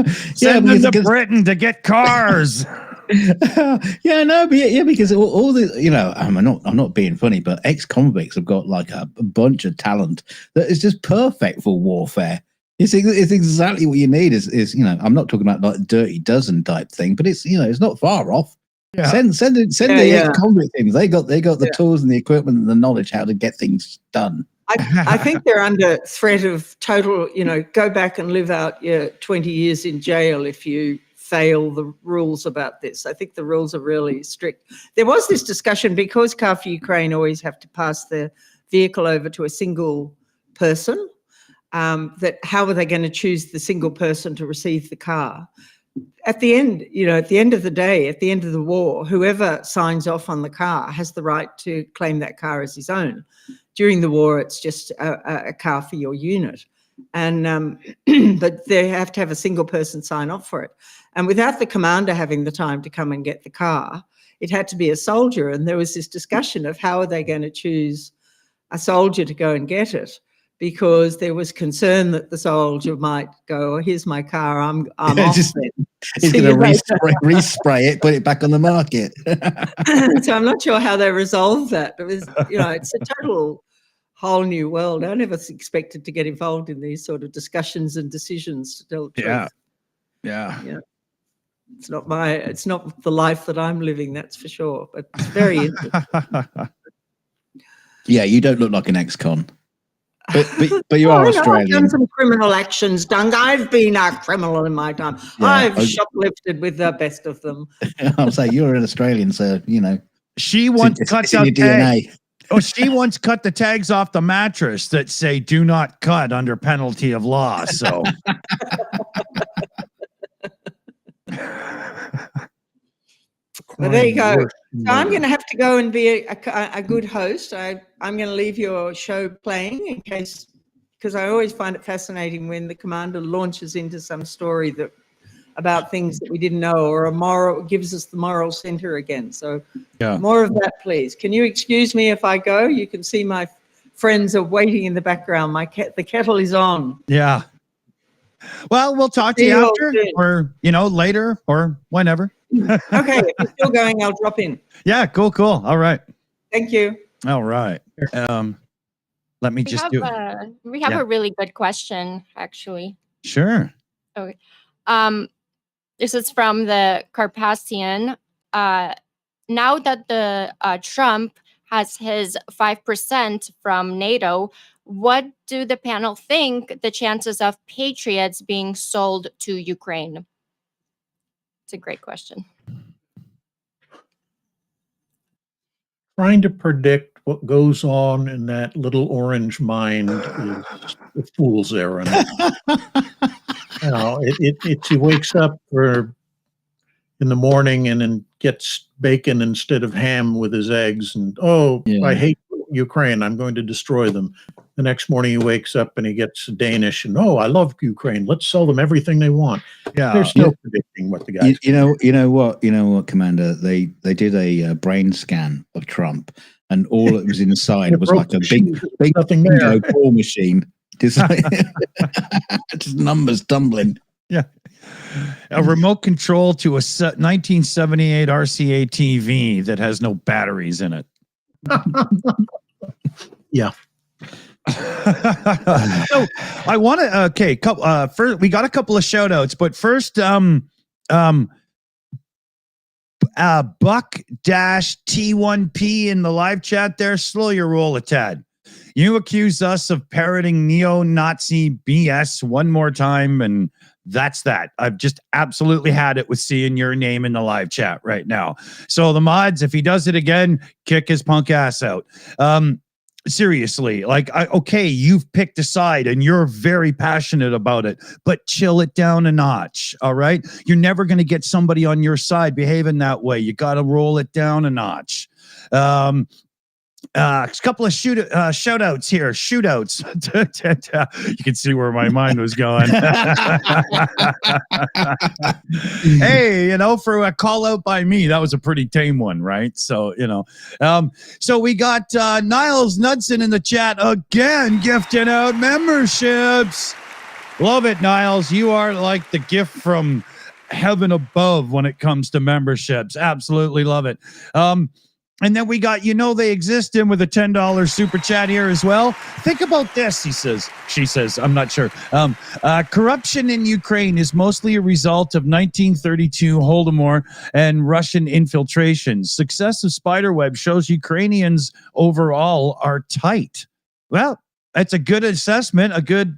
unit? Send them to Britain to get cars. Because all the, you know, I'm not being funny, but ex-convicts have got like a bunch of talent that is just perfect for warfare. It's exactly what you need. Is you know, I'm not talking about like Dirty Dozen type thing, but it's, you know, it's not far off. Yeah. Send the ex-convict things. They got the tools and the equipment and the knowledge how to get things done. I think they're under threat of total, you know, go back and live out your 20 years in jail if you fail the rules about this. I think the rules are really strict. There was this discussion, because Car for Ukraine always have to pass the vehicle over to a single person, that how are they going to choose the single person to receive the car? At the end, you know, at the end of the day, at the end of the war, whoever signs off on the car has the right to claim that car as his own. During the war, it's just a car for your unit. And but they have to have a single person sign off for it. And without the commander having the time to come and get the car, it had to be a soldier. And there was this discussion of how are they going to choose a soldier to go and get it, because there was concern that the soldier might go, oh, here's my car, I'm off then. He's going to respray it, put it back on the market. So I'm not sure how they resolved that. It was, you know, it's a total whole new world. I never expected to get involved in these sort of discussions and decisions, to tell the truth. Yeah. It's not the life that I'm living, that's for sure. But it's very interesting. Yeah, you don't look like an ex-con. But you are Australian. I've done some criminal actions, Dung. I've been a criminal in my time. Yeah, I've shoplifted with the best of them. I'm saying you're an Australian, so, you know. She once cut out DNA. She once cut the tags off the mattress that say "Do not cut" under penalty of law. So. Well, there you go. So I'm going to have to go and be a good host. I'm going to leave your show playing in case, because I always find it fascinating when the commander launches into some story about things that we didn't know, or gives us the moral center again. So more of that, please. Can you excuse me if I go? You can see my friends are waiting in the background. The kettle is on. Yeah. Well, we'll talk to you after, or, you know, later, or whenever. Okay, if you're still going, I'll drop in. Yeah, cool. All right. Thank you. All right. Let me just do it. We have a really good question, actually. Sure. Okay. This is from the Carpathian. Now that the Trump has his 5% from NATO, what do the panel think the chances of patriots being sold to Ukraine? It's a great question. Trying to predict what goes on in that little orange mind is a fool's errand. You know, he wakes up in the morning and then gets bacon instead of ham with his eggs, and I hate Ukraine, I'm going to destroy them. The next morning he wakes up and he gets Danish, and I love Ukraine, let's sell them everything they want. Yeah, they're still predicting what the guys. You know what, Commander? They did a brain scan of Trump, and all that was inside was like a big bingo ball machine. Just, just numbers tumbling. Yeah. A remote control to a 1978 RCA TV that has no batteries in it. Yeah. So I want to, first, we got a couple of shout outs, but first, Buck-T1P in the live chat there, slow your roll a tad. You accuse us of parroting neo-Nazi BS one more time, and that's that. I've just absolutely had it with seeing your name in the live chat right now. So the mods, if he does it again, kick his punk ass out. Seriously, like, okay, you've picked a side and you're very passionate about it, but chill it down a notch. All right. You're never going to get somebody on your side behaving that way. You got to roll it down a notch. A couple of shout outs here. Shootouts. You can see where my mind was going. Hey, for a call out by me, that was a pretty tame one, right? So, so we got Niles Knudsen in the chat again, gifting out memberships. Love it, Niles. You are like the gift from heaven above when it comes to memberships. Absolutely love it. And then we got, they exist in with a $10 super chat here as well. Think about this, she says, I'm not sure. Corruption in Ukraine is mostly a result of 1932 Holodomor and Russian infiltration. Success of Spiderweb shows Ukrainians overall are tight. Well, that's a good assessment, a good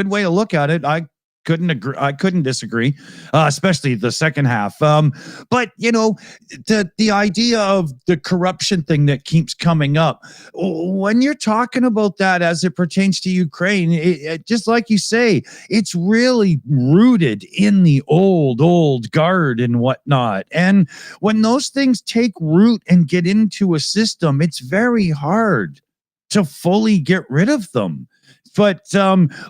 way to look at it. I couldn't disagree, especially the second half. But the idea of the corruption thing that keeps coming up, when you're talking about that as it pertains to Ukraine, it just like you say, it's really rooted in the old guard and whatnot. And when those things take root and get into a system, it's very hard to fully get rid of them. But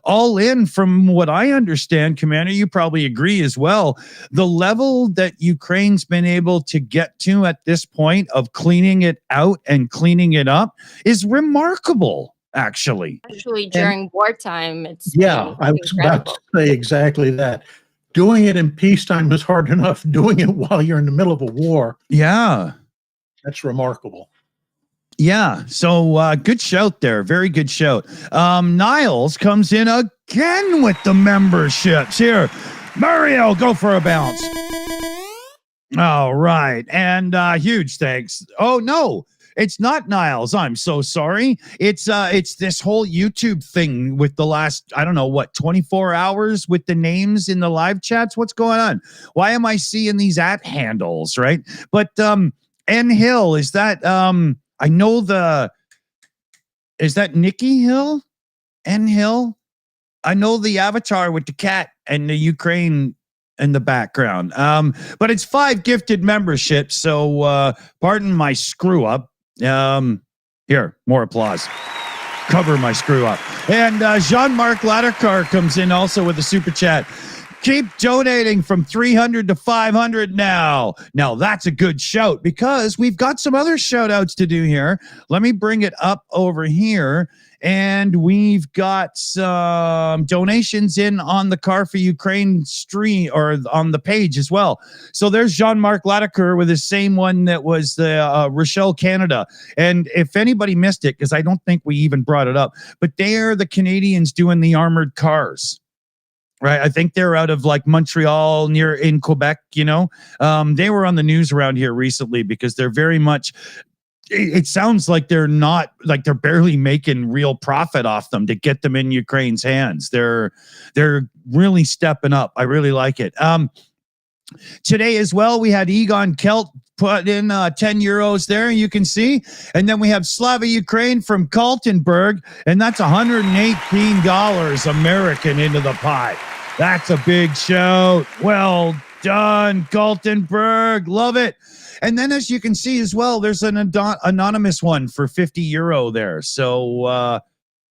all in, from what I understand, Commander, you probably agree as well, the level that Ukraine's been able to get to at this point of cleaning it out and cleaning it up is remarkable, actually. Actually, during wartime, it's I was about to say exactly that. Doing it in peacetime is hard enough. Doing it while you're in the middle of a war, that's remarkable. Yeah, so good shout there. Very good shout. Niles comes in again with the memberships. Here, Mario, go for a bounce. All right, and huge thanks. Oh, no, it's not Niles. I'm so sorry. It's this whole YouTube thing with the last, 24 hours with the names in the live chats. What's going on? Why am I seeing these @ handles, right? But N Hill, is that... I know is that Nikki Hill? N Hill? I know the avatar with the cat and the Ukraine in the background. But it's 5 gifted memberships, so pardon my screw up. Here, more applause. Cover my screw up. And Jean-Marc Laddercar comes in also with a super chat. Keep donating from 300 to 500 now. Now, that's a good shout because we've got some other shout outs to do here. Let me bring it up over here. And we've got some donations in on the Car for Ukraine stream or on the page as well. So there's Jean-Marc Laddercar with the same one that was the Rochelle, Canada. And if anybody missed it, because I don't think we even brought it up, but they are the Canadians doing the armored cars. Right, I think they're out of like Montreal in Quebec, They were on the news around here recently because they're very much, it sounds like they're barely making real profit off them to get them in Ukraine's hands. They're really stepping up. I really like it. Today as well, we had Egon Kelt put in 10 euros there, you can see. And then we have Slava Ukraine from Kaltenberg, and that's $118 American into the pot. That's a big shout. Well done, Kaltenberg. Love it. And then as you can see as well, there's an anonymous one for 50 euro there. So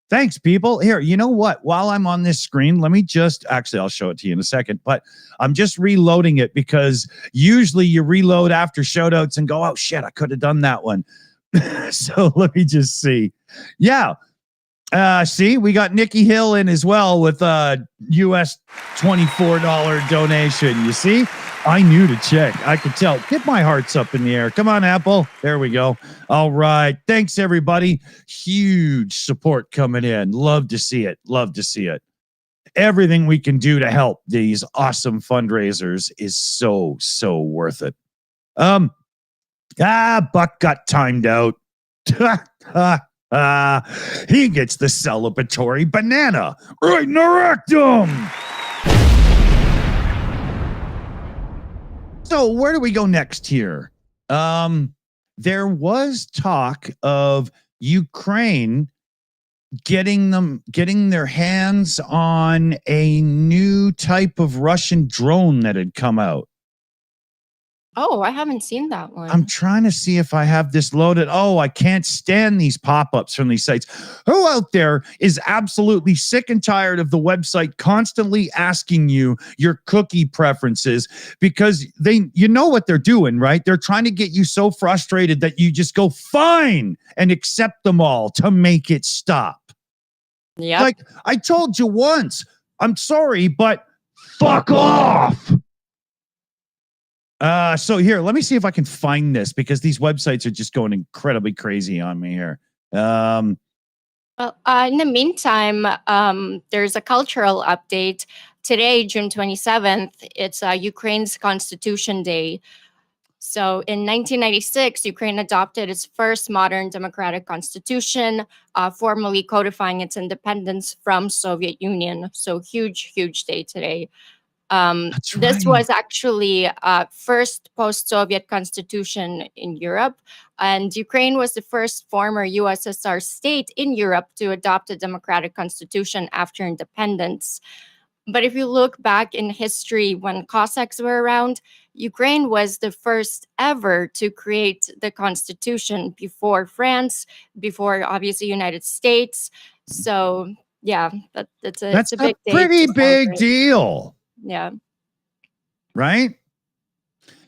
thanks, people. Here, you know what? While I'm on this screen, let me I'll show it to you in a second, but I'm just reloading it because usually you reload after shoutouts and go, oh, shit, I could have done that one. So let me just see. Yeah. See, we got Nikki Hill in as well with a US $24 donation. You see, I knew to check. I could tell. Get my hearts up in the air. Come on, Apple. There we go. All right. Thanks, everybody. Huge support coming in. Love to see it. Love to see it. Everything we can do to help these awesome fundraisers is so worth it. Buck got timed out. He gets the celebratory banana right in the rectum. So where do we go next here? There was talk of Ukraine getting their hands on a new type of Russian drone that had come out. Oh, I haven't seen that one. I'm trying to see if I have this loaded. Oh, I can't stand these pop-ups from these sites. Who out there is absolutely sick and tired of the website constantly asking you your cookie preferences? Because you know what they're doing, right? They're trying to get you so frustrated that you just go fine and accept them all to make it stop. Yeah. Like I told you once, I'm sorry, but fuck off. So here, let me see if I can find this because these websites are just going incredibly crazy on me here. Well, in the meantime, there's a cultural update. Today, June 27th, it's Ukraine's Constitution Day. So in 1996, Ukraine adopted its first modern democratic constitution, formally codifying its independence from Soviet Union. So huge day today. That's This right. was actually first post-Soviet constitution in Europe, and Ukraine was the first former USSR state in Europe to adopt a democratic constitution after independence. But if you look back in history when Cossacks were around, Ukraine was the first ever to create the constitution before France, before obviously United States. So yeah, it's a big day. Pretty to big celebrate. deal. Yeah. Right?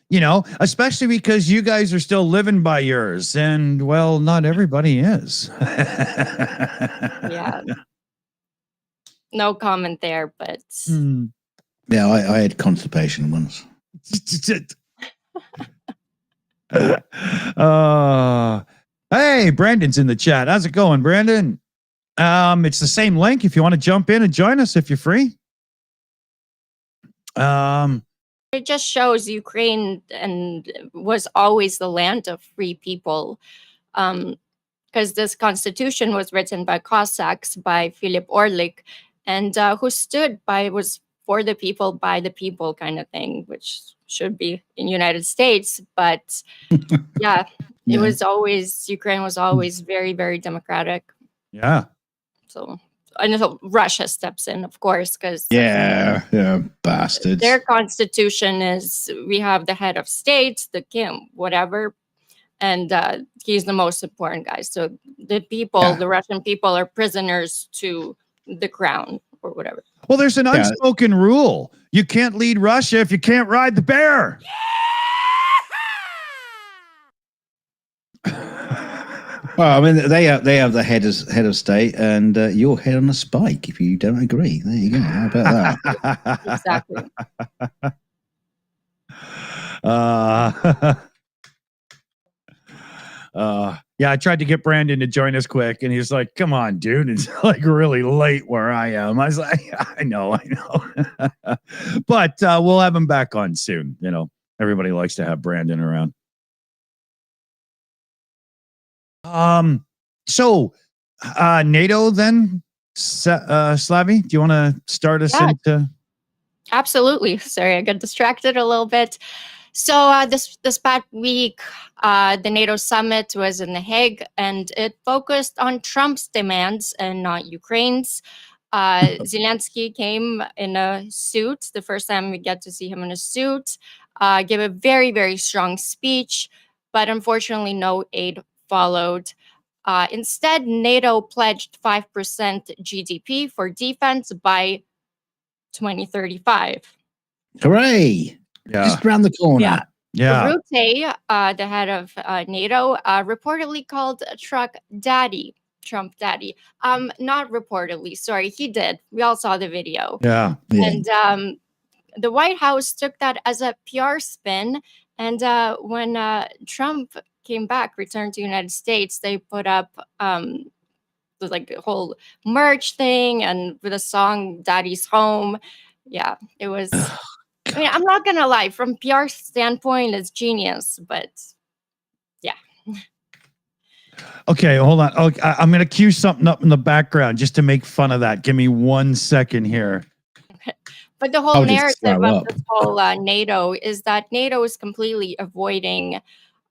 You know, especially because you guys are still living by yours. And, well, not everybody is. Yeah. No comment there, but Yeah, I had constipation once. Hey, Brandon's in the chat. How's it going, Brandon? It's the same link if you want to jump in and join us if you're free. it just shows Ukraine and was always the land of free people. Because this constitution was written by Cossacks, by Philip Orlik, and who stood by, was for the people, by the people kind of thing, which should be in United States. But yeah, it was always, Ukraine was always very, very democratic. Yeah. So, and so Russia steps in, of course, because bastards. their constitution is, we have the head of state, the king, whatever, and he's the most important guy. So the people, the Russian people, are prisoners to the crown or whatever. Well, there's an unspoken rule. You can't lead Russia if you can't ride the bear. Well, I mean, they have the head of state, and your head on a spike if you don't agree. There you go. How about that? Exactly. Yeah, I tried to get Brandon to join us quick, and he's like, "Come on, dude, it's like really late where I am." I was like, "I know," but we'll have him back on soon. You know, everybody likes to have Brandon around. So NATO then, Slavi, do you want to start us into? Absolutely. Sorry, I got distracted a little bit. So this past week, the NATO summit was in The Hague, and it focused on Trump's demands and not Ukraine's. Zelensky came in a suit. The first time we get to see him in a suit, gave a very, very strong speech, but unfortunately no aid followed. Instead, NATO pledged 5% GDP for defense by 2035. Hooray! Yeah. Just around the corner. Yeah. Rutte, the head of NATO, reportedly called Truck daddy Trump daddy. Not reportedly. Sorry, he did. We all saw the video. Yeah. And the White House took that as a PR spin. And when Trump came back, returned to the United States, they put up like the whole merch thing and with a song "Daddy's Home." Yeah, it was. I mean, I'm not gonna lie. From PR standpoint, it's genius. But yeah. Okay, hold on. Okay, I'm going to cue something up in the background just to make fun of that. Give me 1 second here. But the whole I'll just narrative throw of up. this whole NATO is that NATO is completely avoiding,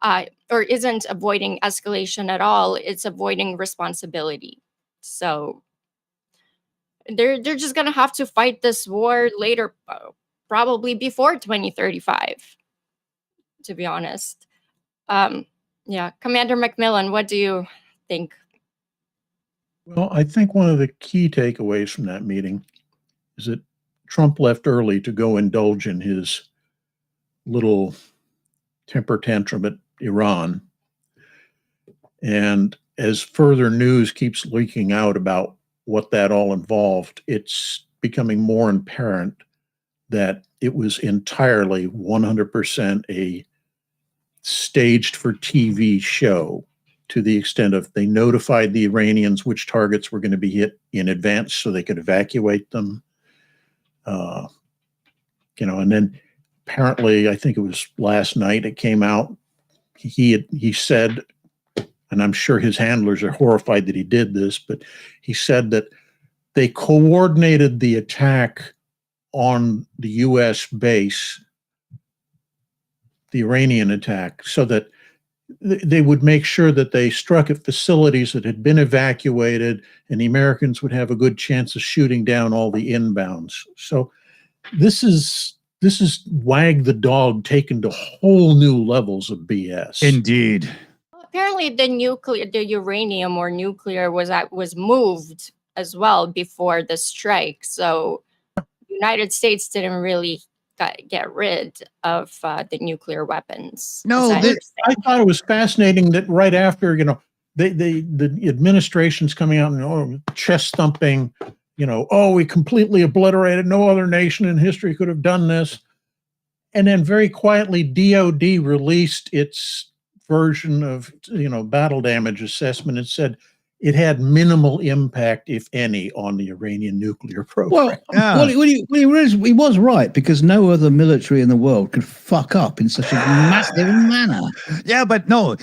or isn't avoiding escalation at all. It's avoiding responsibility. So they're just gonna have to fight this war later, probably before 2035. To be honest, yeah, Commander McMillan, what do you think? Well, I think one of the key takeaways from that meeting is that Trump left early to go indulge in his little temper tantrum at Iran. And as further news keeps leaking out about what that all involved, it's becoming more apparent that it was entirely 100% a staged for TV show, to the extent of they notified the Iranians which targets were going to be hit in advance so they could evacuate them. And then apparently, I think it was last night, it came out, he said, and I'm sure his handlers are horrified that he did this, but he said that they coordinated the attack on the U.S. base, the Iranian attack, so that they would make sure that they struck at facilities that had been evacuated, and the Americans would have a good chance of shooting down all the inbounds. So this is wag the dog taken to whole new levels of BS. Indeed. Apparently, the uranium or nuclear was moved as well before the strike. So the United States didn't really get rid of the nuclear weapons. No, I thought it was fascinating that right after, the administration's coming out and chest thumping, we completely obliterated. No other nation in history could have done this. And then very quietly, DOD released its version of, battle damage assessment and said it had minimal impact, if any, on the Iranian nuclear program. He was right, because no other military in the world could fuck up in such a massive manner. Yeah, but no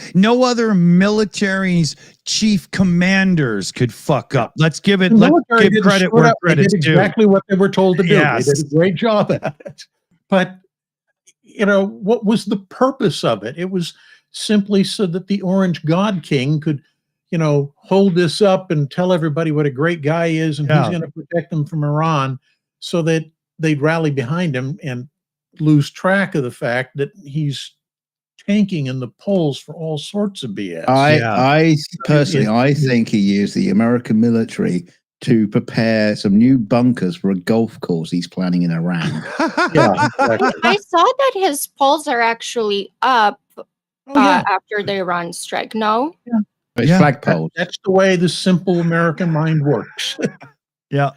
other military's chief commanders could fuck up. Let's give credit where credit's due. Exactly what they were told to do. Yes. They did a great job at it. But, what was the purpose of it? It was simply so that the Orange God King could, hold this up and tell everybody what a great guy he is and who's going to protect them from Iran, so that they'd rally behind him and lose track of the fact that he's tanking in the polls for all sorts of BS. I personally think he used the American military to prepare some new bunkers for a golf course he's planning in Iran. Yeah, exactly. I saw that his polls are actually up after the Iran strike. No? Yeah. It's flagpoles. That's the way the simple American mind works. Yeah.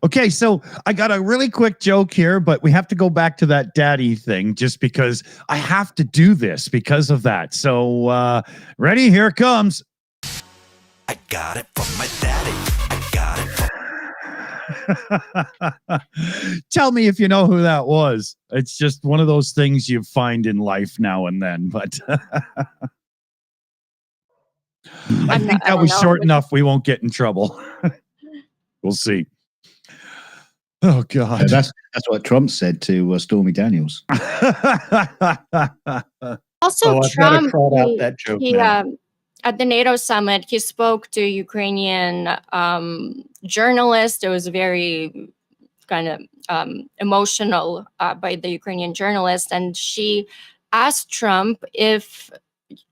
Okay, so I got a really quick joke here, but we have to go back to that daddy thing just because I have to do this because of that. So, ready? Here it comes. I got it from my daddy. I got it. Tell me if you know who that was. It's just one of those things you find in life now and then, but I think that was short enough. We won't get in trouble. We'll see. Oh God, that's what Trump said to Stormy Daniels. Also, Trump, that joke at the NATO summit, he spoke to Ukrainian journalist. It was very kind of emotional by the Ukrainian journalist, and she asked Trump if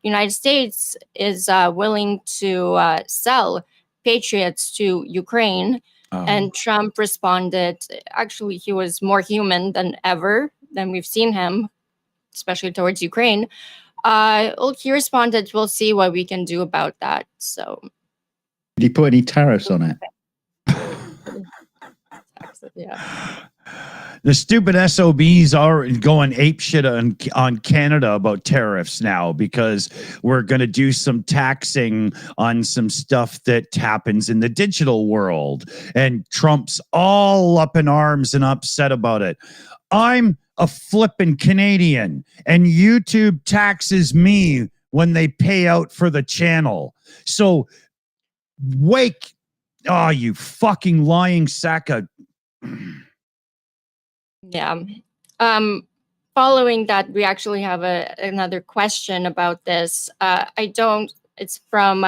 United States is willing to sell patriots to Ukraine. And Trump responded, actually, he was more human than ever than we've seen him, especially towards Ukraine. Well, he responded, "We'll see what we can do about that." So, Did he put any tariffs on it? yeah. The stupid SOBs are going apeshit on Canada about tariffs now because we're going to do some taxing on some stuff that happens in the digital world. And Trump's all up in arms and upset about it. I'm a flippin' Canadian, and YouTube taxes me when they pay out for the channel. So wake, oh, you fucking lying sack of... Yeah. Following that, we actually have another question about this. It's from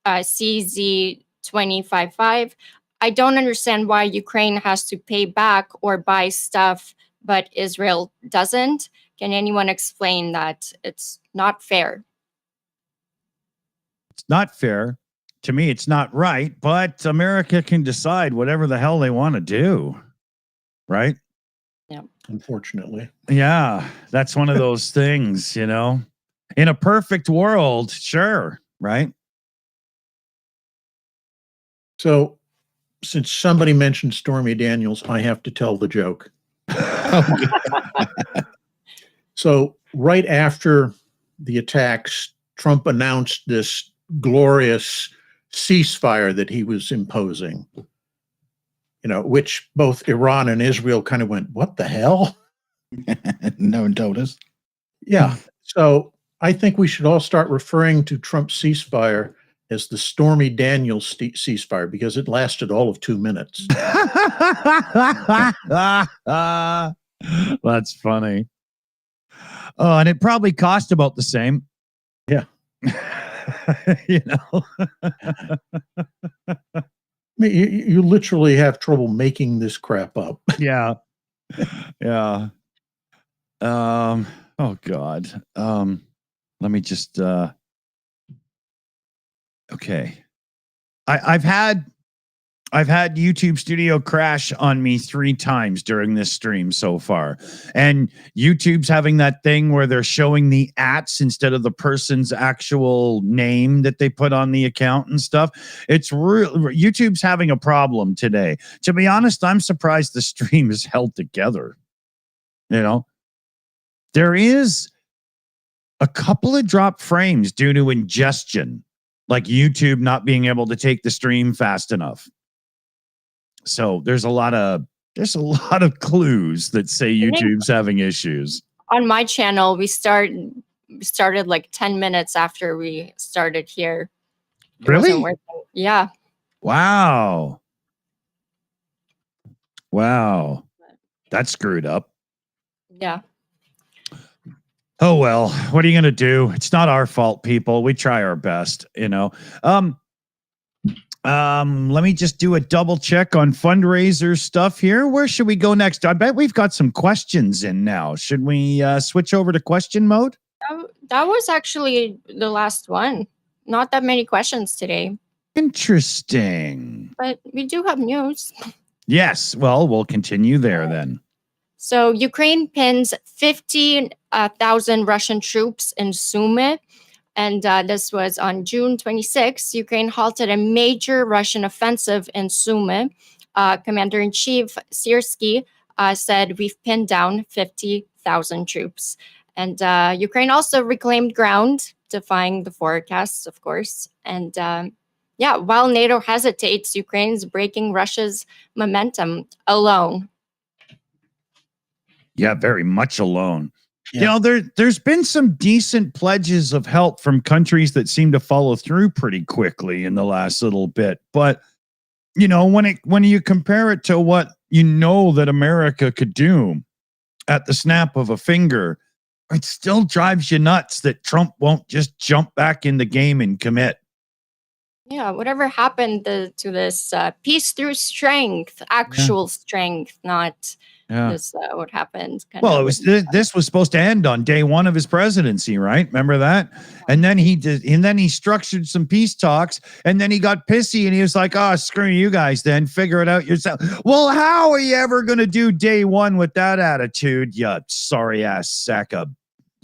CZ255. I don't understand why Ukraine has to pay back or buy stuff, but Israel doesn't. Can anyone explain that? It's not fair. It's not fair. To me, it's not right, but America can decide whatever the hell they want to do. Right? Yeah. Unfortunately. Yeah, that's one of those things, you know. In a perfect world, sure, right? So, since somebody mentioned Stormy Daniels, I have to tell the joke. So, right after the attacks, Trump announced this glorious ceasefire that he was imposing. You know, which both Iran and Israel kind of went, what the hell? No one told us. Yeah. So I think we should all start referring to Trump's ceasefire as the Stormy Daniels ceasefire because it lasted all of 2 minutes. That's funny. Oh, and it probably cost about the same. Yeah. You know. I mean, you literally have trouble making this crap up. Yeah. Yeah. Oh God. Let me just okay. I've had YouTube Studio crash on me 3 times during this stream so far. And YouTube's having that thing where they're showing the @ instead of the person's actual name that they put on the account and stuff. It's real. YouTube's having a problem today. To be honest, I'm surprised the stream is held together. You know, there is a couple of drop frames due to ingestion, like YouTube not being able to take the stream fast enough. So there's a lot of clues that say YouTube's having issues. On my channel, we started like 10 minutes after we started here. It Really? wasn't working. Yeah. Wow. That's screwed up. Yeah. Oh well, what are you gonna do? It's not our fault, people. We try our best, you know. Let me just do a double check on fundraiser stuff here. Where should we go next? I bet we've got some questions in now. Should we switch over to question mode? That was actually the last one. Not that many questions today. Interesting. But we do have news. Yes. Well, we'll continue there then. So Ukraine pins 15,000 Russian troops in Sume. And this was on June 26. Ukraine halted a major Russian offensive in Sume. Commander-in-Chief Siersky said, "We've pinned down 50,000 troops." And Ukraine also reclaimed ground, defying the forecasts, of course. And while NATO hesitates, Ukraine's breaking Russia's momentum alone. Yeah, very much alone. Yeah. You know, there's been some decent pledges of help from countries that seem to follow through pretty quickly in the last little bit. But, you know, when you compare it to what you know that America could do at the snap of a finger, it still drives you nuts that Trump won't just jump back in the game and commit. Yeah, whatever happened to this peace through strength, actual strength, not this what happened. Well, it was this was supposed to end on day 1 of his presidency, right? Remember that? And then he structured some peace talks, and then he got pissy and he was like, "Oh, screw you guys, then figure it out yourself." Well, how are you ever going to do day 1 with that attitude? You sorry ass sack of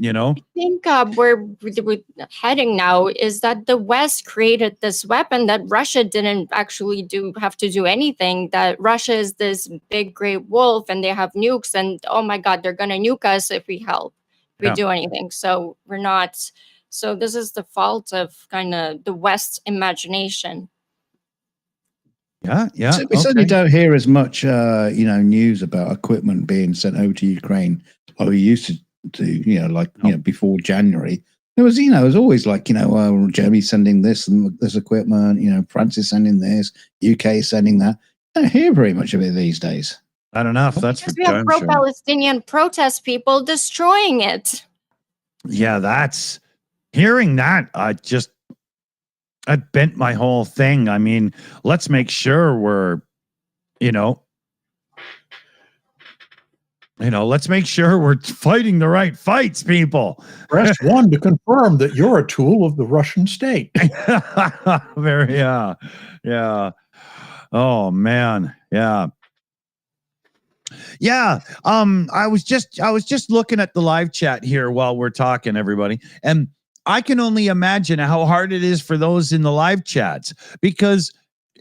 I think where we're heading now is that the West created this weapon that Russia didn't actually have to do anything. That Russia is this big great wolf and they have nukes, and oh my God, they're gonna nuke us if we help, if we do anything. So we're not. So this is the fault of kind of the West's imagination. Yeah. So we certainly don't hear as much, news about equipment being sent over to Ukraine. Like we used to do, before January. It was, it was always like, Germany's sending this and this equipment, France is sending this, UK is sending that. I don't hear very much of it these days. Not enough. That's for we have pro-Palestinian protest people destroying it. Yeah, that's hearing that. I bent my whole thing. I mean, let's make sure we're, let's make sure we're fighting the right fights, people. Press 1 to confirm that you're a tool of the Russian state. Yeah. Oh man, yeah. I was just looking at the live chat here while we're talking, everybody, and I can only imagine how hard it is for those in the live chats, because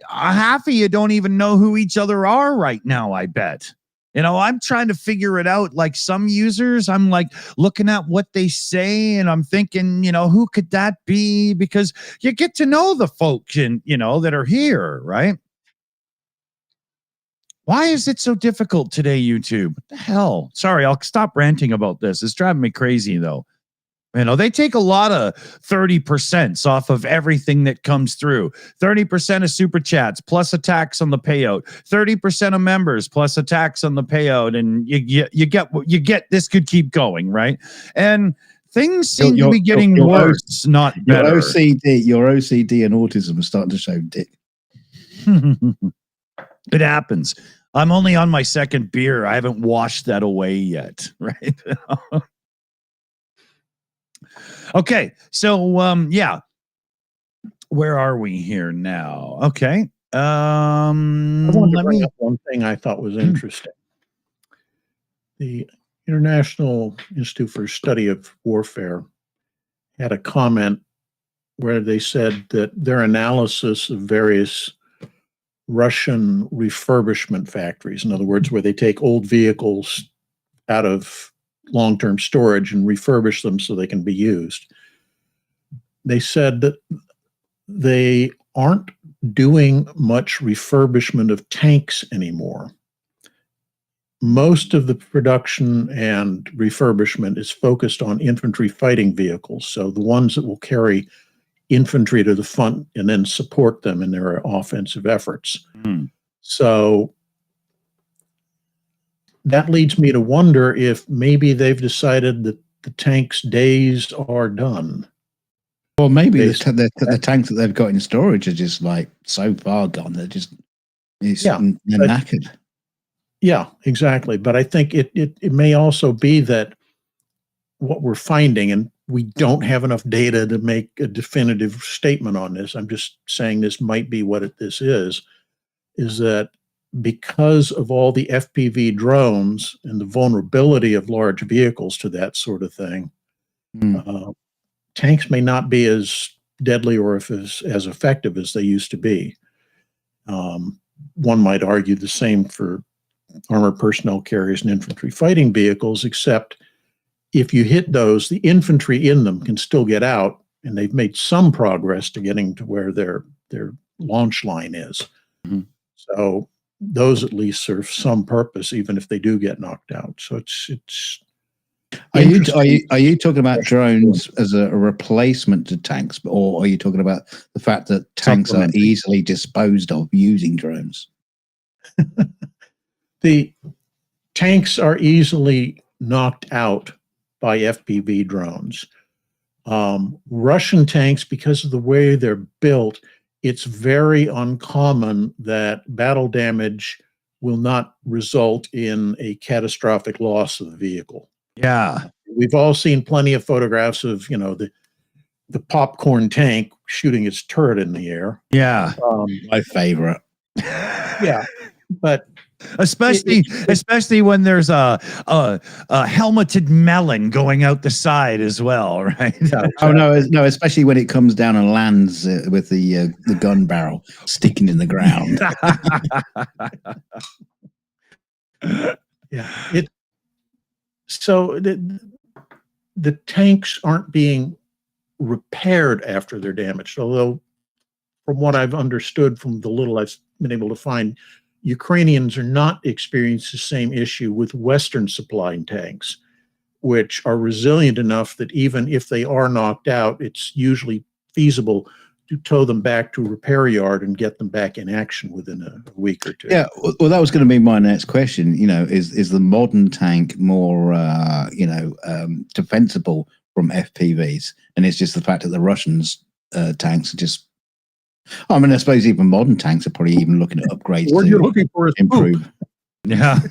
half of you don't even know who each other are right now, I bet. I'm trying to figure it out. Like some users, I'm like looking at what they say and I'm thinking, who could that be? Because you get to know the folks that are here, right? Why is it so difficult today, YouTube? What the hell? Sorry, I'll stop ranting about this. It's driving me crazy, though. They take a lot of 30% off of everything that comes through. 30% of super chats plus a tax on the payout. 30% of members plus a tax on the payout, and you get. This could keep going, right? And things seem to be getting worse, not better. Your OCD and autism are starting to show, Dick. It happens. I'm only on my second beer. I haven't washed that away yet, right? Okay, so where are we here now? Okay, I wanted to bring up one thing I thought was interesting. The International Institute for Study of Warfare had a comment where they said that their analysis of various Russian refurbishment factories, in other words, where they take old vehicles out of long-term storage and refurbish them so they can be used. They said that they aren't doing much refurbishment of tanks anymore. Most of the production and refurbishment is focused on infantry fighting vehicles, so the ones that will carry infantry to the front and then support them in their offensive efforts. So that leads me to wonder if maybe they've decided that the tanks' days are done. Or maybe the tanks that they've got in storage are just like so far gone they're knackered. Yeah, exactly. But I think it may also be that what we're finding, and we don't have enough data to make a definitive statement on this. I'm just saying this might be what this is that because of all the FPV drones and the vulnerability of large vehicles to that sort of thing, tanks may not be as deadly or as effective as they used to be. One might argue the same for armored personnel carriers and infantry fighting vehicles, except if you hit those, the infantry in them can still get out, and they've made some progress to getting to where their launch line is. So those at least serve some purpose, even if they do get knocked out. So it's. Are you talking about drones as a replacement to tanks, or are you talking about the fact that tanks are easily disposed of using drones? The tanks are easily knocked out by FPV drones. Russian tanks, because of the way they're built, it's very uncommon that battle damage will not result in a catastrophic loss of the vehicle. Yeah. We've all seen plenty of photographs of, the popcorn tank shooting its turret in the air. Yeah. My favorite. Yeah. But especially when there's a helmeted melon going out the side as well, right? Oh no! Especially when it comes down and lands with the gun barrel sticking in the ground. Yeah. So the tanks aren't being repaired after they're damaged, although from what I've understood from the little I've been able to find, Ukrainians are not experiencing the same issue with Western supplying tanks, which are resilient enough that even if they are knocked out, it's usually feasible to tow them back to a repair yard and get them back in action within a week or two. Yeah, well, that was going to be my next question. Is the modern tank more, defensible from FPVs? And it's just the fact that the Russians' tanks are just. I mean, I suppose even modern tanks are probably even looking at upgrades. What you're looking for is improve. Yeah.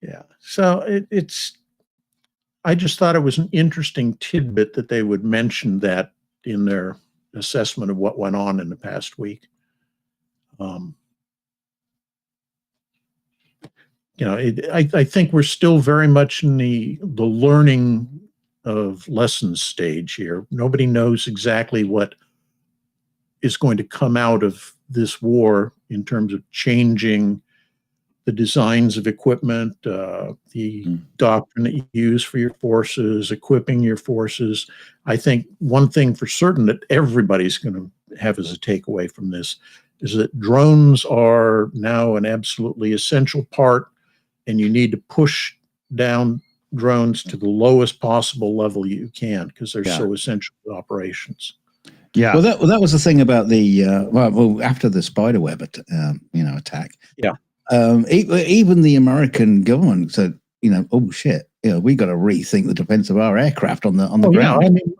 Yeah. So I just thought it was an interesting tidbit that they would mention that in their assessment of what went on in the past week. I think we're still very much in the learning of lessons stage here. Nobody knows exactly what is going to come out of this war in terms of changing the designs of equipment, the doctrine that you use for your forces, equipping your forces. I think one thing for certain that everybody's going to have as a takeaway from this is that drones are now an absolutely essential part, and you need to push down drones to the lowest possible level you can because they're so essential to operations. Yeah. Well, that was the thing about the after the spiderweb attack. Yeah. Even the American government said, oh shit, we got to rethink the defense of our aircraft on the ground. Yeah, I mean,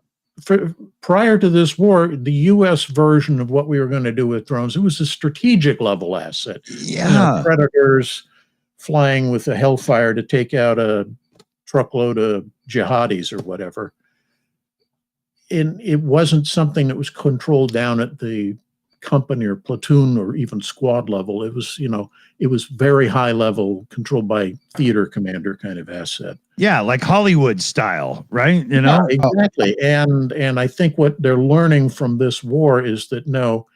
prior to this war, the U.S. version of what we were going to do with drones, it was a strategic level asset. Yeah. Predators flying with a Hellfire to take out a truckload of jihadis or whatever. And it wasn't something that was controlled down at the company or platoon or even squad level. It was very high level, controlled by theater commander kind of asset. Yeah, like Hollywood style, right? Yeah, exactly. And I think what they're learning from this war is that no,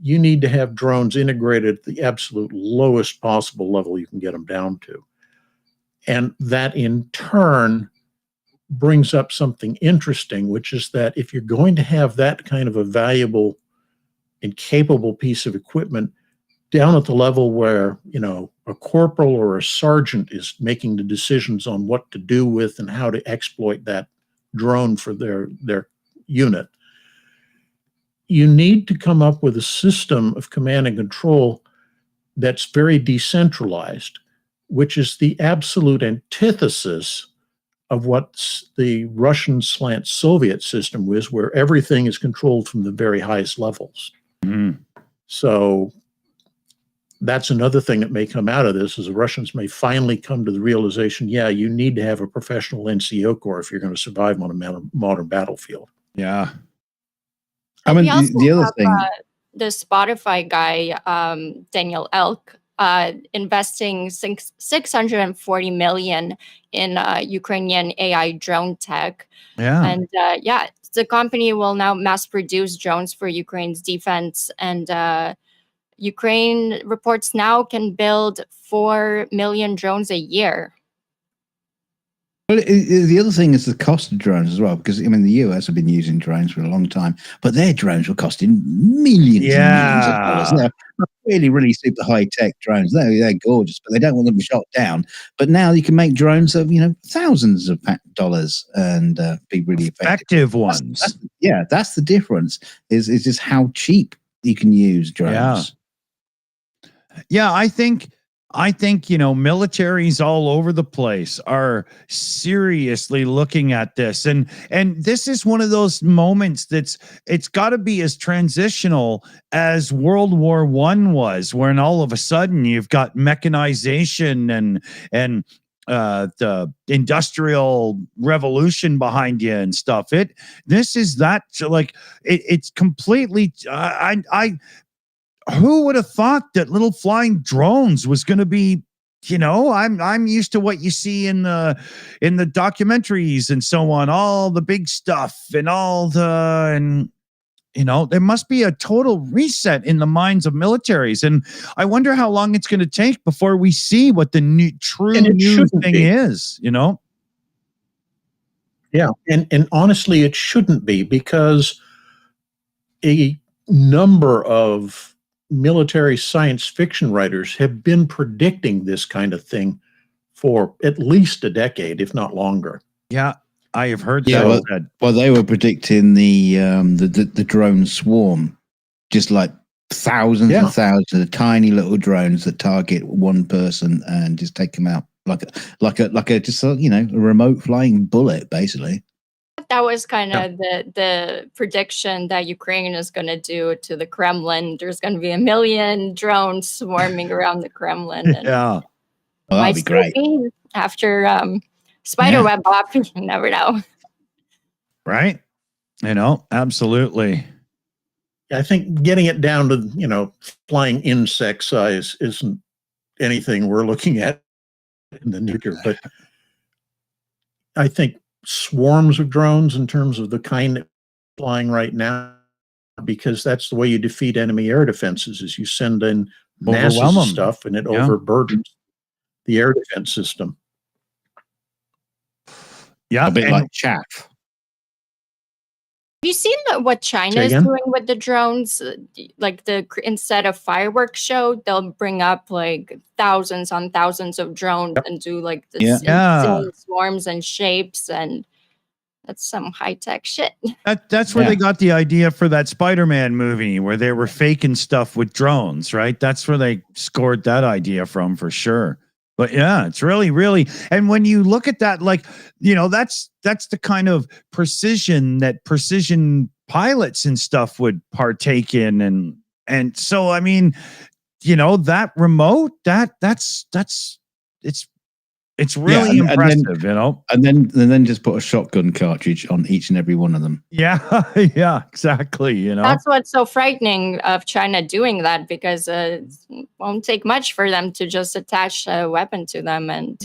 you need to have drones integrated at the absolute lowest possible level you can get them down to. And that in turn brings up something interesting, which is that if you're going to have that kind of a valuable and capable piece of equipment down at the level where, a corporal or a sergeant is making the decisions on what to do with and how to exploit that drone for their unit, you need to come up with a system of command and control that's very decentralized, which is the absolute antithesis of what the Russian/Soviet system was, where everything is controlled from the very highest levels. Mm-hmm. So that's another thing that may come out of this, is the Russians may finally come to the realization, you need to have a professional NCO corps if you're going to survive on a modern battlefield. Yeah. I mean, the other thing, the Spotify guy, Daniel Elk, investing $640 million in Ukrainian AI drone tech. Yeah. And the company will now mass produce drones for Ukraine's defense. And Ukraine reports now can build 4 million drones a year. Well, the other thing is the cost of drones as well, because the US have been using drones for a long time, but their drones were costing millions and millions of dollars. They're really, really super high tech drones. They're gorgeous, but they don't want them shot down. But now you can make drones of thousands of dollars and be really effective ones. That's the difference. Is just how cheap you can use drones. Yeah, I think militaries all over the place are seriously looking at this, and this is one of those moments it's got to be as transitional as World War I was, when all of a sudden you've got mechanization and the industrial revolution behind you and stuff. It's completely. who would have thought that little flying drones was going to be, I'm used to what you see in the documentaries and so on, all the big stuff and there must be a total reset in the minds of militaries. And I wonder how long it's going to take before we see what the true new thing is, Yeah. And honestly, it shouldn't be, because a number of military science fiction writers have been predicting this kind of thing for at least a decade, if not longer. Yeah, I have heard Yeah, that. well, they were predicting the drone swarm, just like thousands and thousands of tiny little drones that target one person and just take them out like a just a remote flying bullet, basically. That was kind of the prediction that Ukraine is going to do to the Kremlin. There's going to be 1 million drones swarming around the Kremlin. And yeah, well, that'd be great. After Spiderweb op, you never know. Right? Absolutely. I think getting it down to, flying insect size isn't anything we're looking at in the future. But I think swarms of drones, in terms of the kind that's flying right now, because that's the way you defeat enemy air defenses, is you send in masses of stuff and it overburdens the air defense system. Yeah, a bit like chaff. Have you seen what China is doing with the drones? Like instead of fireworks show, they'll bring up like thousands on thousands of drones and do like this insane swarms and shapes, and that's some high tech shit. That's where they got the idea for that Spider-Man movie, where they were faking stuff with drones, right? That's where they scored that idea from, for sure. But yeah, it's really, really, and when you look at that, like, that's the kind of precision that precision pilots and stuff would partake in. And so, I mean, that remote, it's really impressive, And then just put a shotgun cartridge on each and every one of them. Yeah, yeah, exactly. That's what's so frightening of China doing that, because it won't take much for them to just attach a weapon to them. And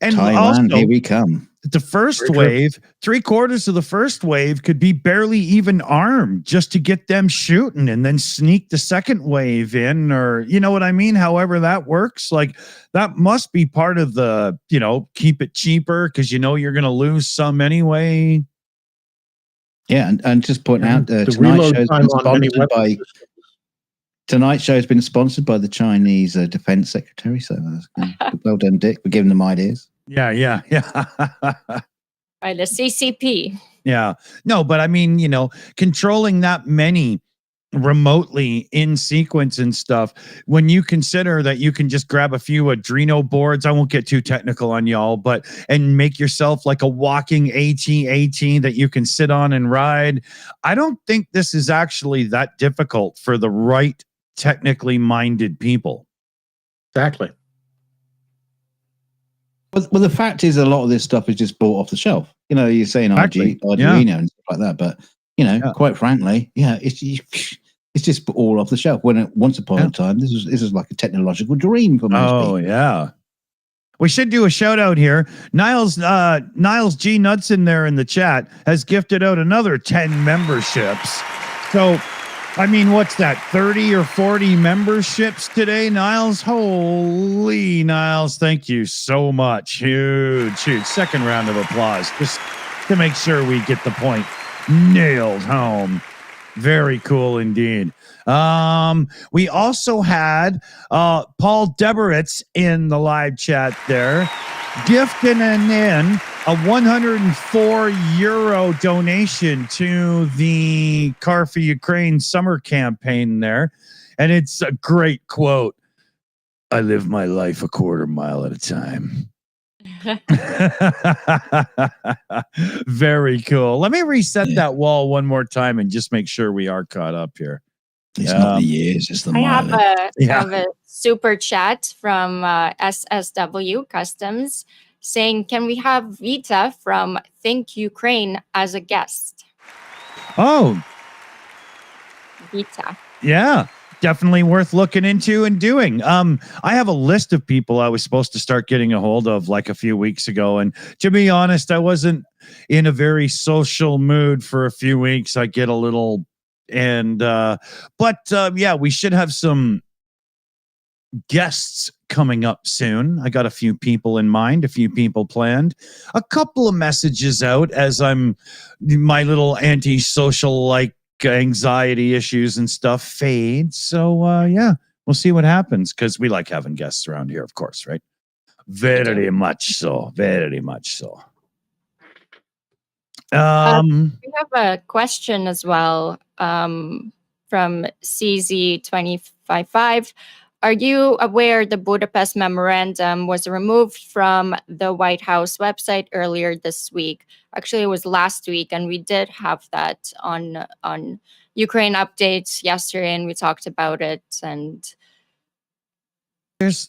and Thailand, also, here we come. The first wave, 3/4 of the first wave could be barely even armed just to get them shooting, and then sneak the second wave in, or you know what I mean? However that works, like that must be part of the, keep it cheaper because you're going to lose some anyway. Yeah, and just point out, tonight's show has been sponsored by the Chinese Defense Secretary. So well done, Dick, for giving them ideas. Yeah. By the CCP. Yeah. No, but I mean, controlling that many remotely in sequence and stuff, when you consider that you can just grab a few Adreno boards, I won't get too technical on y'all, and make yourself like a walking AT-AT that you can sit on and ride. I don't think this is actually that difficult for the right technically minded people. Exactly. Well, the fact is, a lot of this stuff is just bought off the shelf. You're saying Arduino and stuff like that, but quite frankly, it's just all off the shelf. When once upon a time, this is like a technological dream for most people. Oh yeah. We should do a shout out here. Niles G Knudsen there in the chat has gifted out another 10 memberships. So, I mean, what's that, 30 or 40 memberships today, Niles? Holy Niles, thank you so much. Huge. Second round of applause, just to make sure we get the point nailed home. Very cool indeed. We also had Paul Deberitz in the live chat there, gifting in a €104 donation to the Car for Ukraine summer campaign there. And it's a great quote. I live my life a quarter mile at a time. Very cool. Let me reset that wall one more time and just make sure we are caught up here. It's not the years, it's the mileage. I have Yeah. a super chat from SSW Customs saying, can we have Vita from Think Ukraine as a guest? Oh, Vita. Yeah, definitely worth looking into and doing. I have a list of people I was supposed to start getting a hold of like a few weeks ago. And to be honest, I wasn't in a very social mood for a few weeks. I get a little, but yeah, we should have some guests coming up soon. I got a few people in mind, a few people planned, a couple of messages out as my little antisocial like anxiety issues and stuff fade. So yeah, we'll see what happens because we like having guests around here, of course, right? Very much so. Very much so. We have a question as well from CZ255. Are you aware the Budapest Memorandum was removed from the White House website earlier this week? Actually, it was last week, and we did have that on Ukraine updates yesterday, and we talked about it. And the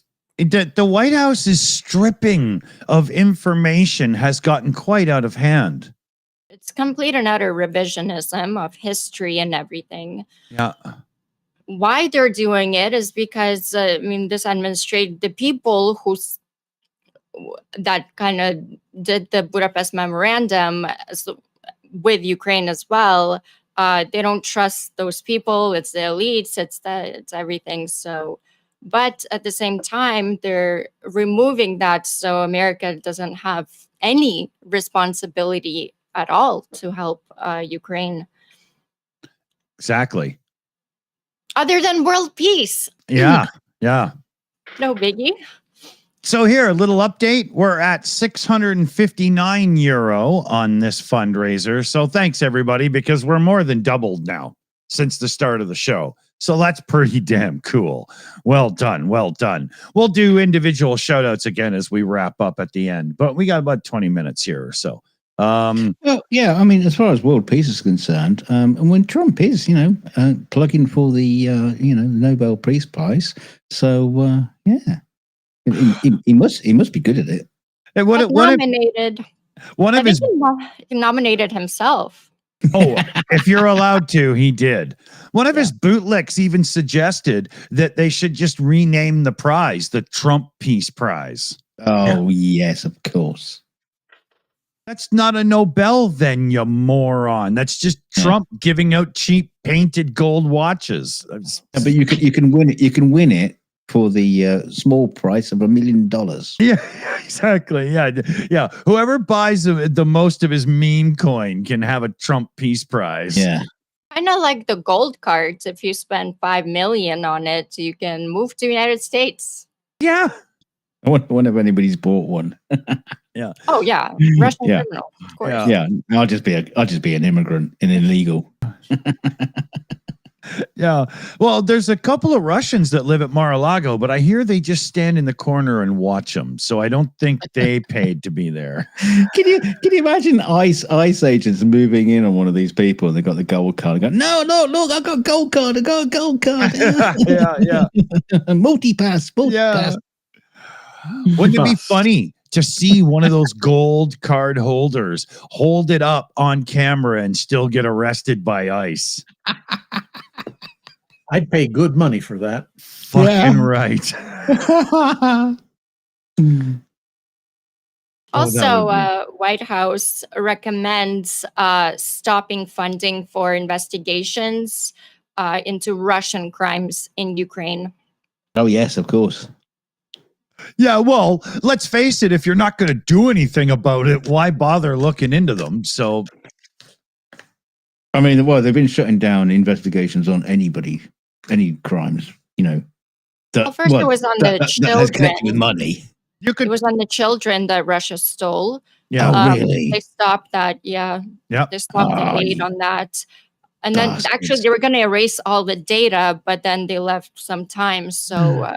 White House's stripping of information has gotten quite out of hand. it's complete and utter revisionism of history and everything. Yeah. Why they're doing it is because this administration, the people that kind of did the Budapest Memorandum with Ukraine as well, they don't trust those people. It's the elites. It's everything. So, but at the same time, they're removing that so America doesn't have any responsibility at all to help Ukraine. Exactly. Other than world peace. Yeah. Yeah. No biggie. So here, a little update. We're at €659 on this fundraiser. So thanks, everybody, because we're more than doubled now since the start of the show. So that's pretty damn cool. Well done. Well done. We'll do individual shout outs again as we wrap up at the end, but we got about 20 minutes here or so. Well, yeah, I mean, as far as world peace is concerned, and when Trump is, plugging for the, Nobel Peace Prize, so yeah, he must be good at it. Nominated. He nominated himself. Oh, if you're allowed to, he did. One of his bootlicks even suggested that they should just rename the prize the Trump Peace Prize. Oh, yes, of course. That's not a Nobel, then, you moron. That's just Trump giving out cheap painted gold watches. But you can win it. You can win it for the small price of $1 million. Yeah, exactly. Yeah. Whoever buys the most of his meme coin can have a Trump Peace Prize. Yeah. I know, like the gold cards. If you spend $5 million on it, you can move to the United States. Yeah. I wonder if anybody's bought one. Yeah. Oh yeah, Russian criminal, of course. Yeah. I'll just be an immigrant, an illegal. Yeah. Well, there's a couple of Russians that live at Mar-a-Lago, but I hear they just stand in the corner and watch them. So I don't think they paid to be there. Can you imagine ICE agents moving in on one of these people and they got the gold card and go, no, look, I got a gold card. Yeah. Multi-pass. Yeah. Wouldn't it be funny to see one of those gold card holders hold it up on camera and still get arrested by ICE? I'd pay good money for that. Fucking right. Also, White House recommends stopping funding for investigations into Russian crimes in Ukraine. Oh, yes, of course. Yeah, well, let's face it. If you're not going to do anything about it, why bother looking into them? So, I mean, well, they've been shutting down investigations on any crimes, First it was on the children. Connected with money. It was on the children that Russia stole. Yeah, really? They stopped that. Yeah. Yep. They stopped the aid on that. And then actually they were going to erase all the data, but then they left some time. So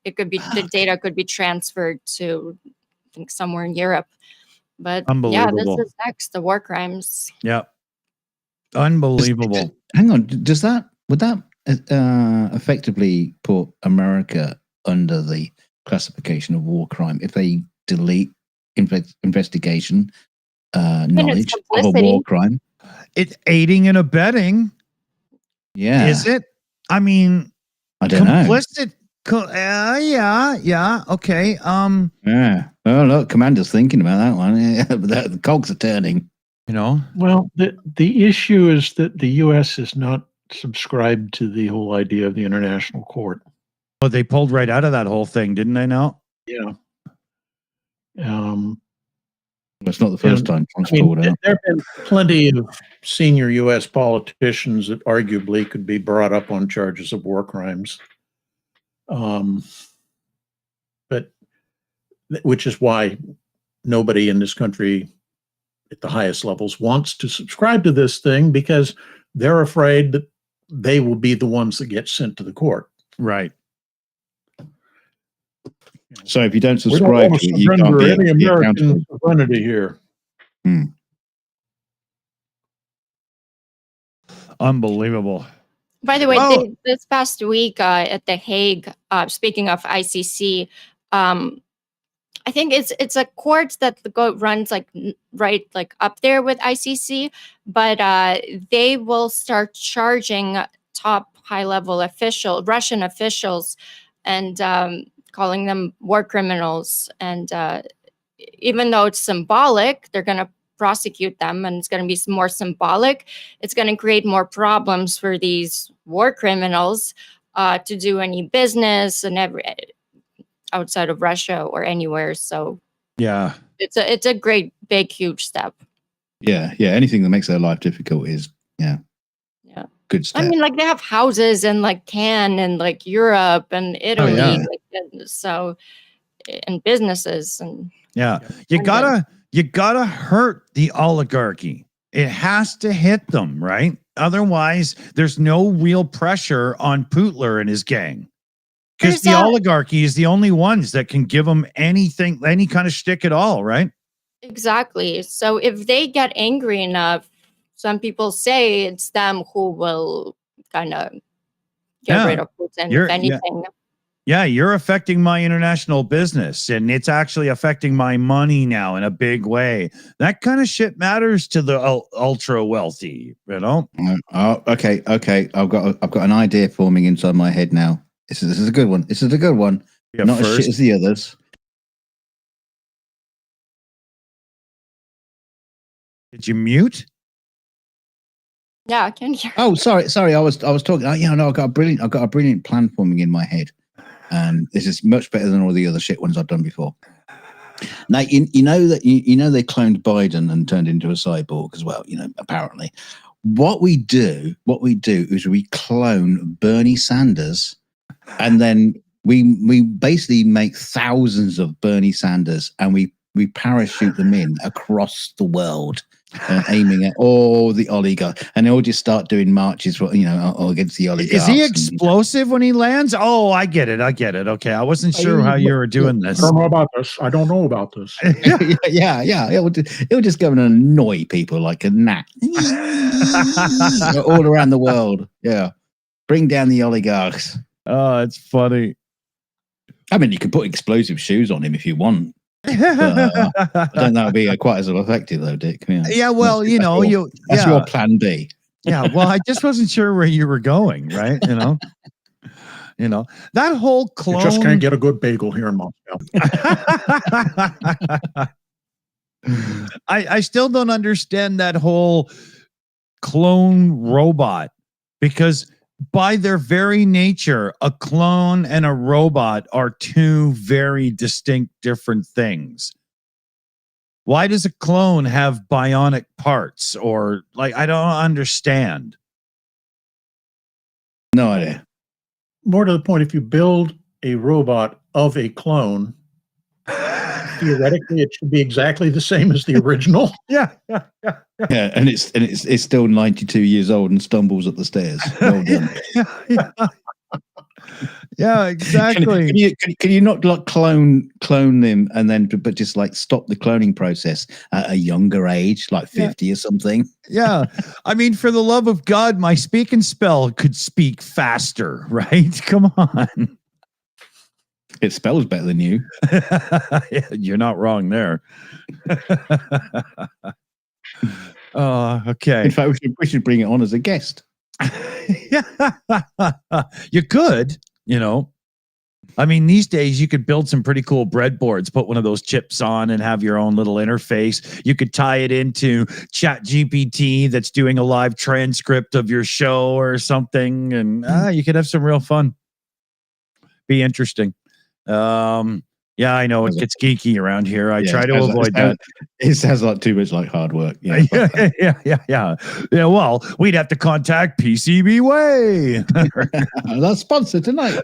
the data could be transferred to, I think, somewhere in Europe. But yeah, this is next, the war crimes. Yeah. Unbelievable. Hang on. Would that effectively put America under the classification of war crime if they delete investigation knowledge of a war crime? It's aiding and abetting. Yeah. Is it? I mean, I don't know. complicit. Yeah. Okay. Yeah. Oh, look, Commander's thinking about that one. Yeah, but the cogs are turning. You know. Well, the issue is that the U.S. is not subscribed to the whole idea of the international court. Oh, they pulled right out of that whole thing, didn't they? Now. Yeah. It's not the first time Trump's pulled out. There have been plenty of senior U.S. politicians that arguably could be brought up on charges of war crimes. But which is why nobody in this country at the highest levels wants to subscribe to this thing, because they're afraid that they will be the ones that get sent to the court. Right. So if you don't We don't subscribe want to to it, you can't surrender any be American accountable. sovereignty here. Unbelievable. By the way, Oh. this past week at The Hague, speaking of ICC, I think it's a court that runs right up there with ICC, but they will start charging top high-level Russian officials, and calling them war criminals. And even though it's symbolic, they're going to prosecute them, and it's going to be more symbolic. It's going to create more problems for these war criminals to do any business and outside of Russia or anywhere. So Yeah. it's a great, big, huge step. Yeah. Anything that makes their life difficult is good step. I mean, they have houses in Cannes and Europe and Italy, yeah. so, and businesses and Yeah. You gotta hurt the oligarchy. It has to hit them, right? Otherwise, there's no real pressure on Putler and his gang. Because the oligarchy is the only ones that can give them anything, any kind of shtick at all, right? Exactly. So if they get angry enough, some people say it's them who will kind of get rid of Putin, if anything. Yeah, you're affecting my international business, and it's actually affecting my money now in a big way. That kind of shit matters to the ultra wealthy, you know? Oh, okay. I've got an idea forming inside my head now. This is a good one. Yeah, Not as shit as the others. Did you mute? Yeah, I can hear. Oh, sorry. I was talking. Oh, yeah, no, I've got a brilliant plan forming in my head. And this is much better than all the other shit ones I've done before. Now, you know they cloned Biden and turned into a cyborg as well, apparently. What we do is we clone Bernie Sanders, and then we basically make thousands of Bernie Sanders, and we parachute them in across the world, aiming at all the oligarchs, and they all just start doing marches for against the oligarchs. Is he explosive when he lands? Oh, I get it. Okay, I wasn't sure how you were doing this. I don't know about this. Yeah. It'll just go and annoy people like a gnat all around the world. Yeah, bring down the oligarchs. Oh, it's funny. I mean, you could put explosive shoes on him if you want. But, I don't think that would be quite as effective, though, Dick. Yeah, well, that's your plan B. Yeah, well, I just wasn't sure where you were going, right? That whole clone. You just can't get a good bagel here in Moscow. I still don't understand that whole clone robot, because by their very nature, a clone and a robot are two very distinct, different things. Why does a clone have bionic parts? Or I don't understand. No idea. More to the point, if you build a robot of a clone, theoretically it should be exactly the same as the original. Yeah, and it's still 92 years old and stumbles up the stairs. Well done. Yeah, exactly. Can you not clone them and then but just stop the cloning process at a younger age, 50 or something? Yeah. I mean, for the love of God, my speak and spell could speak faster, right? Come on. It spells better than you. You're not wrong there. Okay. In fact, we should bring it on as a guest. You could, you know. I mean, these days you could build some pretty cool breadboards, put one of those chips on and have your own little interface. You could tie it into Chat GPT that's doing a live transcript of your show or something. And you could have some real fun. Be interesting. Yeah, I know it gets geeky around here. I try to avoid that. It sounds like too much like hard work. Yeah, yeah. Well, we'd have to contact PCB Way. That's sponsored tonight.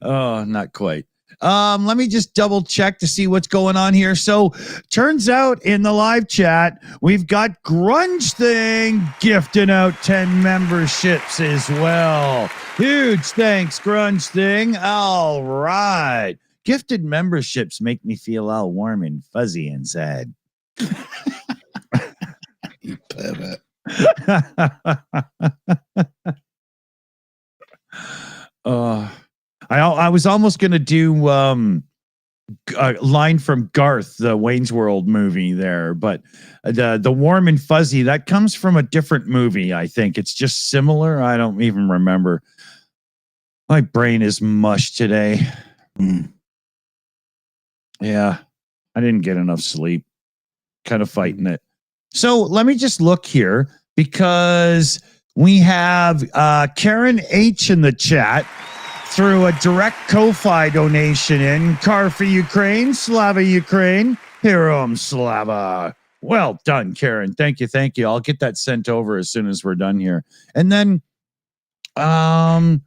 Oh, not quite. Let me just double check to see what's going on here. So turns out in the live chat, we've got Grunge Thing gifting out 10 memberships as well. Huge thanks, Grunge Thing. All right. Gifted memberships make me feel all warm and fuzzy inside. You pervert. I was almost going to do a line from Garth, the Wayne's World movie there, but the warm and fuzzy, that comes from a different movie, I think. It's just similar. I don't even remember. My brain is mush today. Yeah, I didn't get enough sleep. Kind of fighting it. So let me just look here because we have Karen H in the chat. Through a direct Ko-Fi donation in Car for Ukraine, Slava Ukraine, Hirom Slava. Well done, Karen. Thank you. I'll get that sent over as soon as we're done here. And then I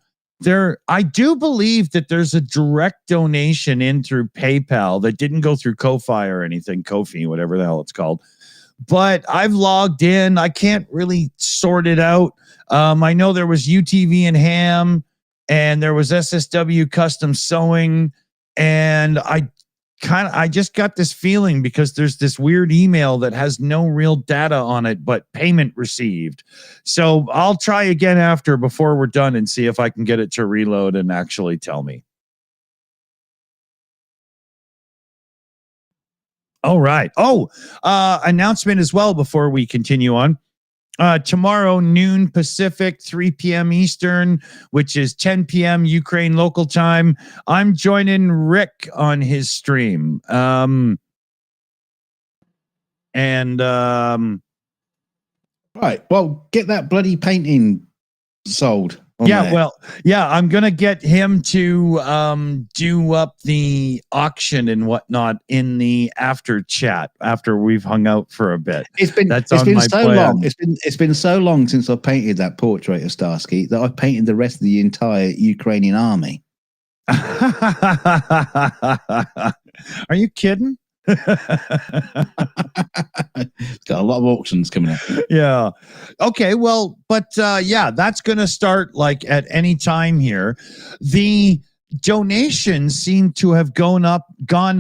do believe that there's a direct donation in through PayPal that didn't go through Ko-Fi or anything, Ko-Fi, whatever the hell it's called. But I've logged in. I can't really sort it out. I know there was UTV and Ham. And there was SSW Custom Sewing, and I just got this feeling because there's this weird email that has no real data on it, but payment received. So I'll try again before we're done and see if I can get it to reload and actually tell me. All right. Announcement as well before we continue on. Tomorrow, noon Pacific, 3 p.m. Eastern, which is 10 p.m. Ukraine local time. I'm joining Rick on his stream. Right. Well, get that bloody painting sold. I'm going to get him to do up the auction and whatnot in the after chat after we've hung out for a bit. It's been so long. It's been so long since I painted that portrait of Starsky that I've painted the rest of the entire Ukrainian army. Are you kidding? It's got a lot of auctions coming up. Yeah. Okay. Well, but that's going to start like at any time here. The donations seem to have gone up. On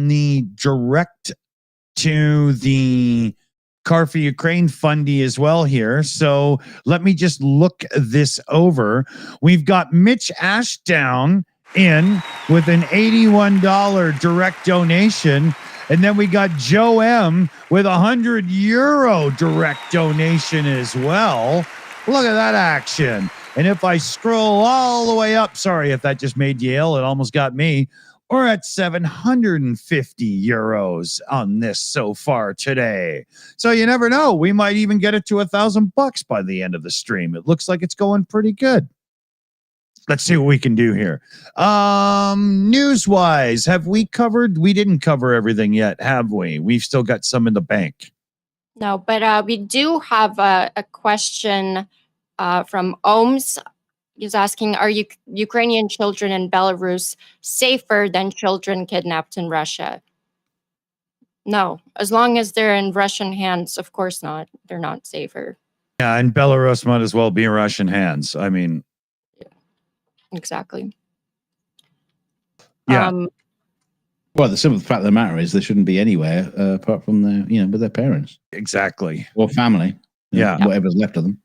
the direct to the Car for Ukraine fundy as well here. So let me just look this over. We've got Mitch Ashdown in with an $81 direct donation, and then we got Joe M with €100 direct donation as well. Look at that action. And if I scroll all the way up, sorry if that just made you ill, it almost got me, we're at €750 on this so far today. So you never know, we might even get it to $1,000 by the end of the stream. It looks like it's going pretty good. Let's see what we can do here. News-wise, have we covered? We didn't cover everything yet, have we? We've still got some in the bank. No, but we do have a question from Ohms. He's asking, are Ukrainian children in Belarus safer than children kidnapped in Russia? No, as long as they're in Russian hands, of course not. They're not safer. Yeah, and Belarus might as well be in Russian hands. I mean... Exactly. Yeah. Well, the simple fact of the matter is they shouldn't be anywhere apart from with their parents. Exactly. Or family. Whatever's left of them.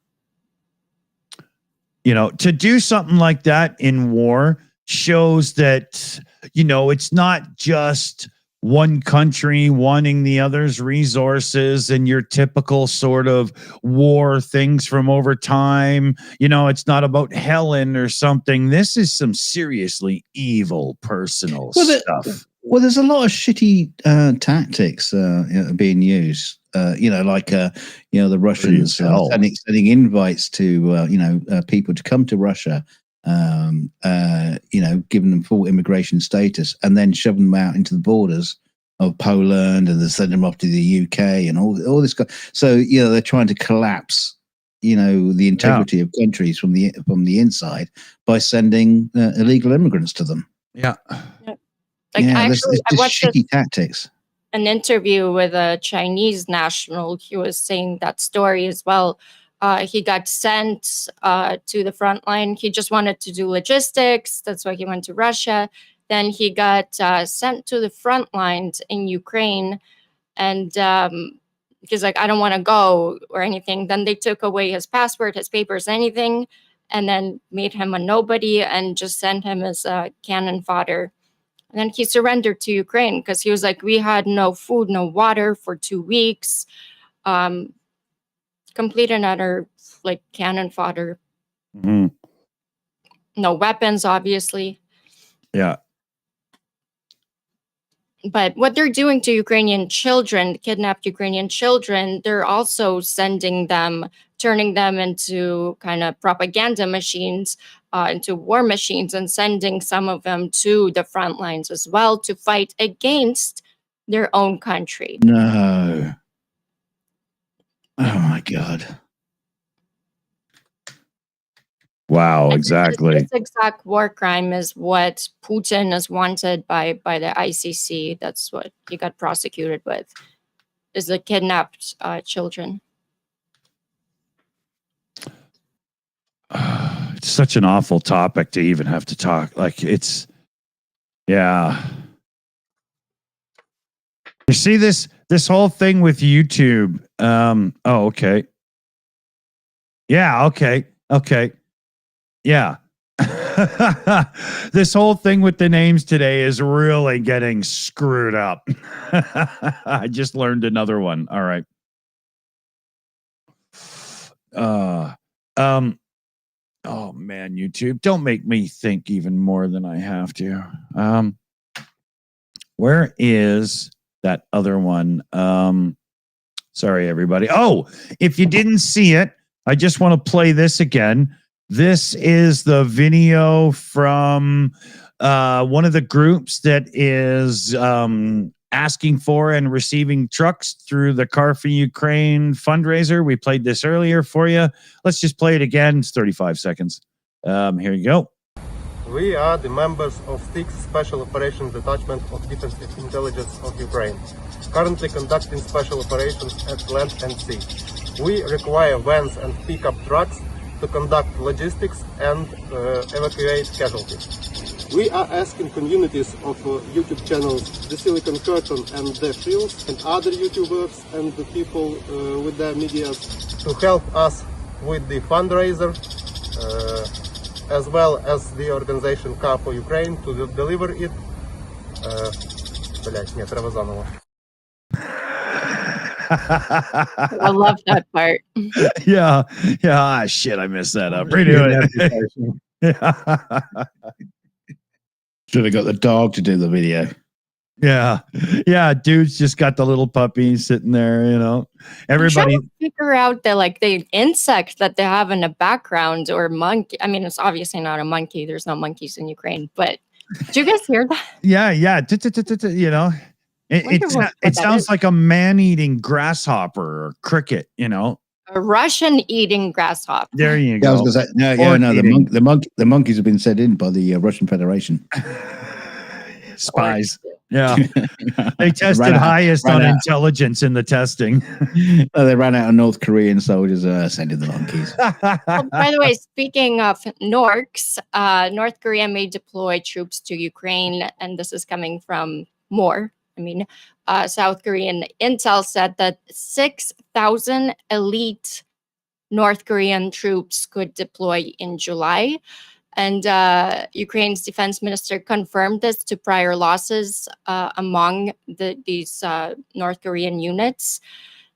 To do something like that in war shows that, it's not just one country wanting the other's resources and your typical sort of war things from over time. You know, it's not about Helen or something. This is some seriously evil personal stuff. Well, there's a lot of shitty tactics being used. The Russians sending invites to people to come to Russia, giving them full immigration status, and then shoving them out into the borders of Poland, and then sending them off to the UK and all this. So they're trying to collapse the integrity of countries from the inside by sending illegal immigrants to them. Yeah. Like, actually, I watched shitty tactics. An interview with a Chinese national. He was saying that story as well. He got sent to the front line. He just wanted to do logistics. That's why he went to Russia. Then he got sent to the front lines in Ukraine. And he's like, I don't want to go or anything. Then they took away his passport, his papers, anything, and then made him a nobody and just sent him as cannon fodder. And then he surrendered to Ukraine because he was like, we had no food, no water for 2 weeks. Complete and utter like cannon fodder. Mm-hmm. No weapons, obviously. Yeah. But what they're doing to Ukrainian children, kidnapped Ukrainian children, they're also sending them, turning them into kind of propaganda machines, into war machines, and sending some of them to the front lines as well to fight against their own country. No. Oh my God. Wow, exactly. This exact war crime is what Putin is wanted by the ICC. That's what he got prosecuted with, is the kidnapped children. It's such an awful topic to even have to talk. Like, it's, yeah. You see this whole thing with YouTube. Oh, okay. Yeah, okay. Yeah. This whole thing with the names today is really getting screwed up. I just learned another one. All right. Oh man, YouTube, don't make me think even more than I have to. Where is that other one? Sorry, everybody. Oh, if you didn't see it, I just want to play this again. This is the video from one of the groups that is asking for and receiving trucks through the Car for Ukraine fundraiser. We played this earlier for you. Let's just play it again. It's 35 seconds. Here you go. We are the members of 6th Special Operations Detachment of Defense Intelligence of Ukraine, currently conducting special operations at land and sea. We require vans and pickup trucks to conduct logistics and evacuate casualties. We are asking communities of YouTube channels, the Silicon Curtain and the Shills, and other YouTubers and the people with their medias to help us with the fundraiser, as well as the organization Car for Ukraine to deliver it. Нет, треба заново. I love that part. Yeah. Ah, shit, I messed that up. Redo it. Yeah. Should have got the dog to do the video. Yeah. Dude's just got the little puppy sitting there, Everybody figure out the insect that they have in the background, or monkey. I mean, it's obviously not a monkey. There's no monkeys in Ukraine, but did you guys hear that? Yeah. It sounds like a man-eating grasshopper or cricket, A Russian eating grasshopper. There you go. I was going to say, the monkeys have been sent in by the Russian Federation. Spies. Yeah. They tested highest on intelligence in the testing. They ran out of North Korean soldiers, sent in the monkeys. Well, by the way, speaking of Norks, North Korea may deploy troops to Ukraine, and this is coming from South Korean intel said that 6,000 elite North Korean troops could deploy in July. And Ukraine's defense minister confirmed this to prior losses among these North Korean units.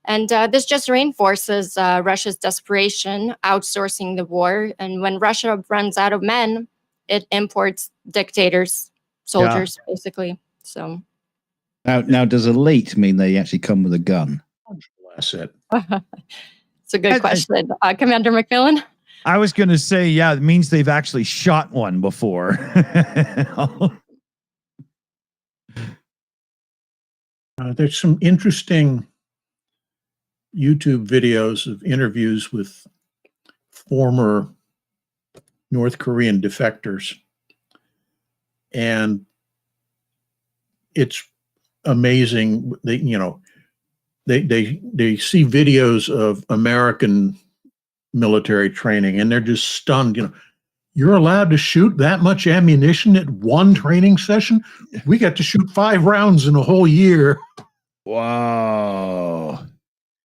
And this just reinforces Russia's desperation, outsourcing the war. And when Russia runs out of men, it imports dictators, soldiers, basically. So now, does elite mean they actually come with a gun? That's it. it's a good question. Commander McMillan? I was going to say, yeah, it means they've actually shot one before. There's some interesting YouTube videos of interviews with former North Korean defectors. And it's amazing. They see videos of American military training and they're just stunned. You're allowed to shoot that much ammunition at one training session? We got to shoot 5 rounds in a whole year. Wow.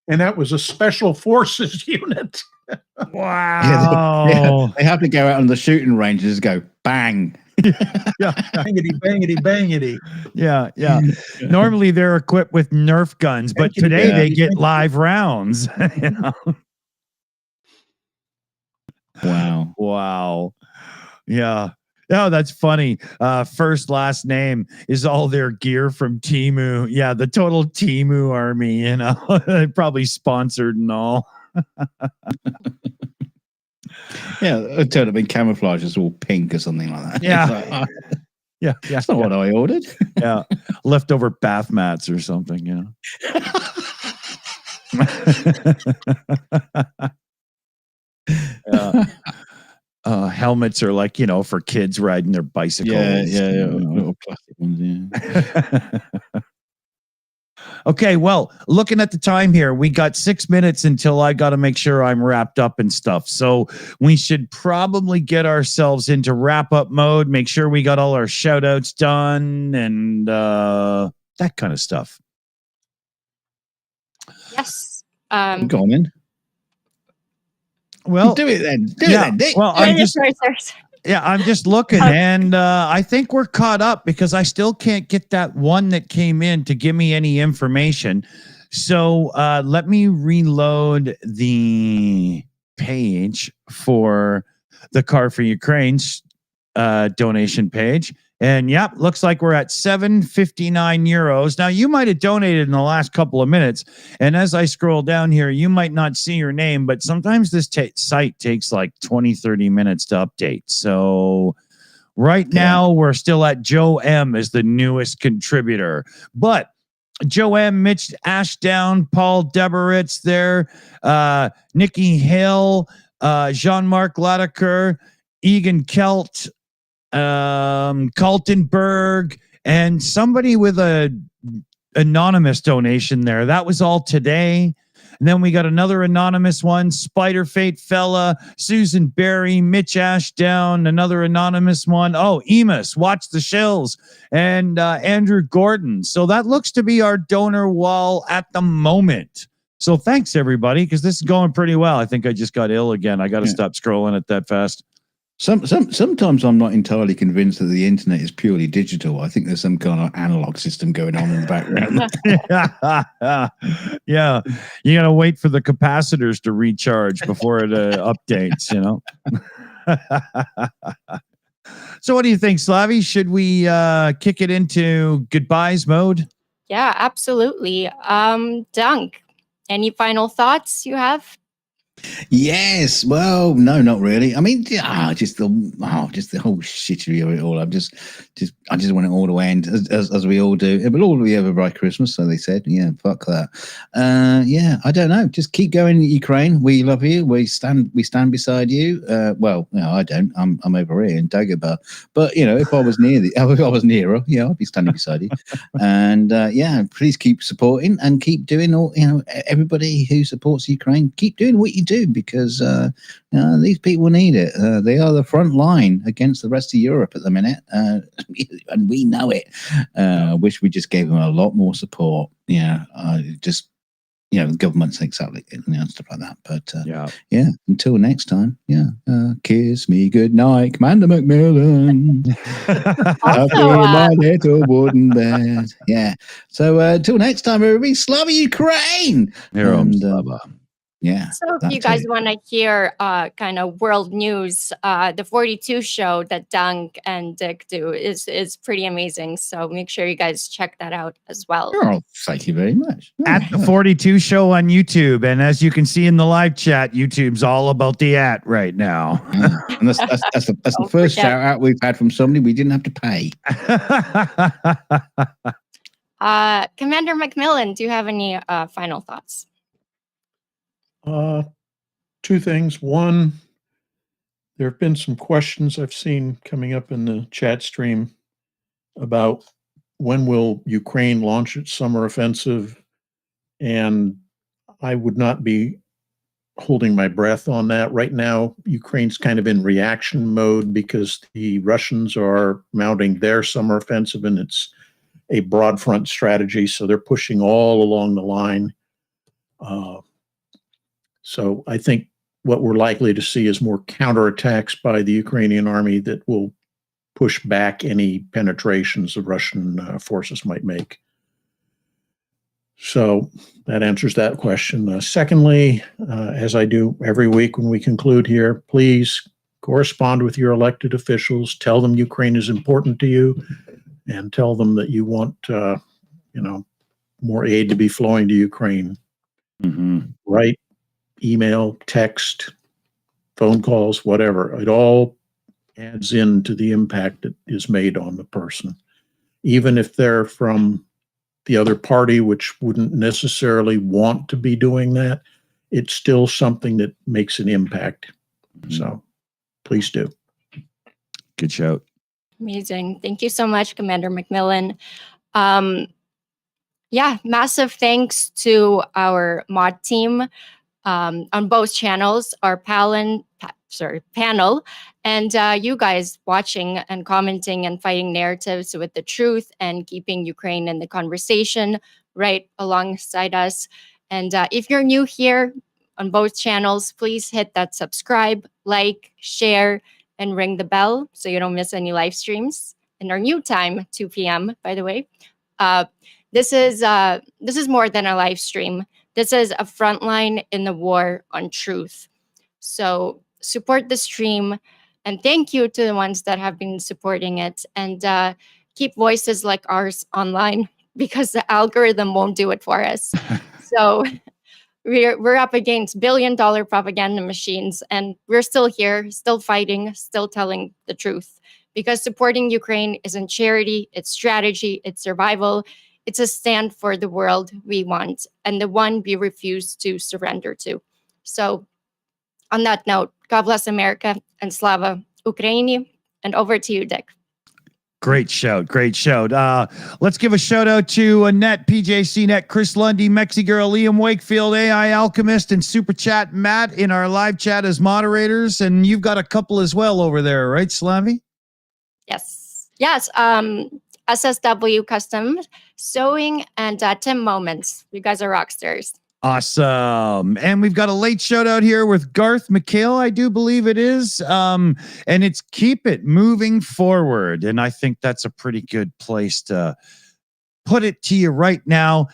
And that was a special forces unit. Wow. Yeah, they have to go out on the shooting range and just go bang. Bangity, bangity, bangity. Yeah. Normally they're equipped with Nerf guns, but today they get live rounds. Wow. Yeah. Oh, that's funny. First, last name is all their gear from Temu. Yeah, the total Temu army, probably sponsored and all. Yeah, it turned up in camouflage, it's all pink or something like that. Yeah. Yeah. That's not what I ordered. Yeah. Leftover bath mats or something, helmets are like, for kids riding their bicycles. Yeah. Little plastic ones, yeah. Okay, well, looking at the time here, we got 6 minutes until I got to make sure I'm wrapped up and stuff. So we should probably get ourselves into wrap up mode, make sure we got all our shout outs done and that kind of stuff. Yes. Go on then. Well, do it then. Do it then, Dick. Well, I'm just looking, Okay. and I think we're caught up because I still can't get that one that came in to give me any information. So let me reload the page for the Car for Ukraine's donation page. And yep, looks like we're at €7.59. Now, you might have donated in the last couple of minutes. And as I scroll down here, you might not see your name, but sometimes this site takes like 20, 30 minutes to update. So right now, we're still at Joe M as the newest contributor. But Joe M, Mitch Ashdown, Paul Deberitz there, Nikki Hill, Jean-Marc Ladaker, Egan Kelt, Kaltenberg, and somebody with a anonymous donation there. That was all today. And then we got another anonymous one, Spider Fate Fella, Susan Berry, Mitch Ashdown, another anonymous one. Oh, Emus, Watch the Shills, and Andrew Gordon. So that looks to be our donor wall at the moment. So thanks, everybody, because this is going pretty well. I think I just got ill again. I got to stop scrolling it that fast. Sometimes I'm not entirely convinced that the internet is purely digital. I think there's some kind of analog system going on in the background. Yeah, you got to wait for the capacitors to recharge before it updates, So what do you think, Slavi? Should we kick it into goodbyes mode? Yeah, absolutely. Dunk, any final thoughts you have? Yes. Well, no, not really. I mean, just the whole shittery of it all. I just want it all to end as we all do. It will all be over by Christmas, so they said. Yeah, fuck that. I don't know. Just keep going, Ukraine. We love you. We stand beside you. Well, no, I don't. I'm over here in Dagobah. But if I was nearer, I'd be standing beside you. And please keep supporting and keep doing all. Everybody who supports Ukraine, keep doing what you do because these people need it. They are the front line against the rest of Europe at the minute, and we know it. Wish we just gave them a lot more support. Just governments exactly, stuff like that. But yeah, until next time, kiss me goodnight, Commander Macmillan. Also, my little wooden bed. Yeah. So until next time, everybody, Slava Ukraine. Heroes, Slava. Yeah. So if you guys want to hear kind of world news, the 42 show that Dunk and Dick do is pretty amazing. So make sure you guys check that out as well. Oh, thank you very much. At the 42 show on YouTube. And as you can see in the live chat, YouTube's all about the at right now. And that's the first shout out we've had from somebody we didn't have to pay. Commander Macmillan, do you have any final thoughts? Two things. One, there have been some questions I've seen coming up in the chat stream about when will Ukraine launch its summer offensive, and I would not be holding my breath on that. Right now, Ukraine's kind of in reaction mode because the Russians are mounting their summer offensive, and it's a broad front strategy, so they're pushing all along the line. So I think what we're likely to see is more counterattacks by the Ukrainian army that will push back any penetrations the Russian forces might make. So that answers that question. Secondly, as I do every week when we conclude here, please correspond with your elected officials. Tell them Ukraine is important to you, and tell them that you want, more aid to be flowing to Ukraine. Mm-hmm. Write, email, text, phone calls, whatever. It all adds into the impact that is made on the person. Even if they're from the other party, which wouldn't necessarily want to be doing that, it's still something that makes an impact. Mm-hmm. So please do. Good shout. Amazing. Thank you so much, Commander Macmillan. Massive thanks to our mod team on both channels, our panel, and you guys watching and commenting and fighting narratives with the truth and keeping Ukraine in the conversation right alongside us. And if you're new here on both channels, please hit that subscribe, like, share, and ring the bell so you don't miss any live streams. In our new time, 2 p.m., by the way. This is more than a live stream. This is a frontline in the war on truth. So support the stream, and thank you to the ones that have been supporting it, and keep voices like ours online, because the algorithm won't do it for us. So we're up against billion-dollar propaganda machines, and we're still here, still fighting, still telling the truth, because supporting Ukraine isn't charity, it's strategy, it's survival. It's a stand for the world we want, and the one we refuse to surrender to. So on that note, God bless America, and Slava Ukraini, and over to you, Dick. Great shout. Great shout. Let's give a shout out to Annette, PJC Net, Chris Lundy, Mexi Girl, Liam Wakefield, AI Alchemist, and Super Chat Matt in our live chat as moderators. And you've got a couple as well over there, right, Slavi? Yes. SSW Custom Sewing and Tim Moments. You guys are rock stars. Awesome. And we've got a late shout out here with Garth McHale, I do believe it is. And it's keep it moving forward. And I think that's a pretty good place to put it to you right now.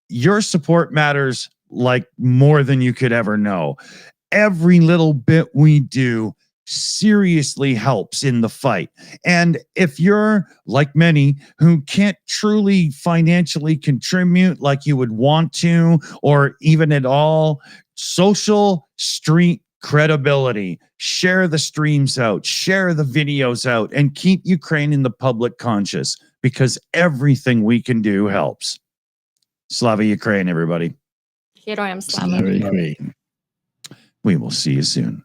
Your support matters like more than you could ever know. Every little bit we do seriously helps in the fight. And if you're like many who can't truly financially contribute like you would want to, or even at all, social street credibility, share the streams out, share the videos out, and keep Ukraine in the public conscious, because everything we can do helps. Slava Ukraine, everybody. Heroям slava. We will see you soon.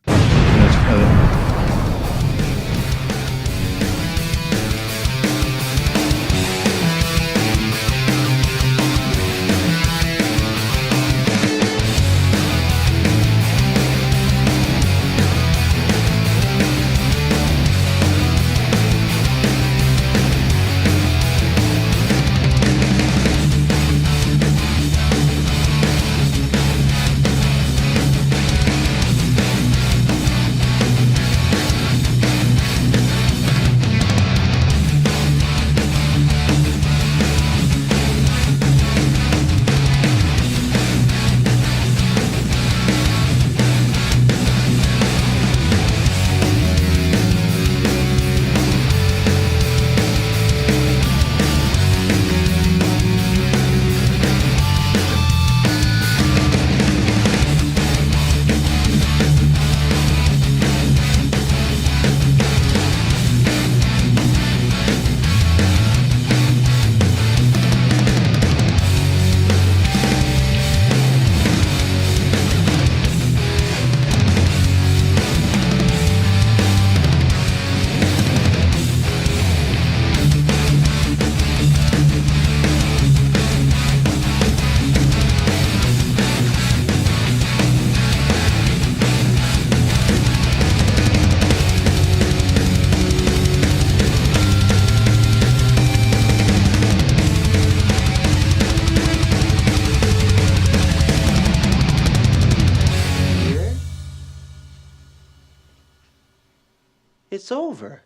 It's over.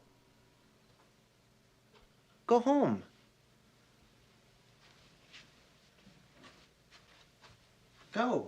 Go home. Go.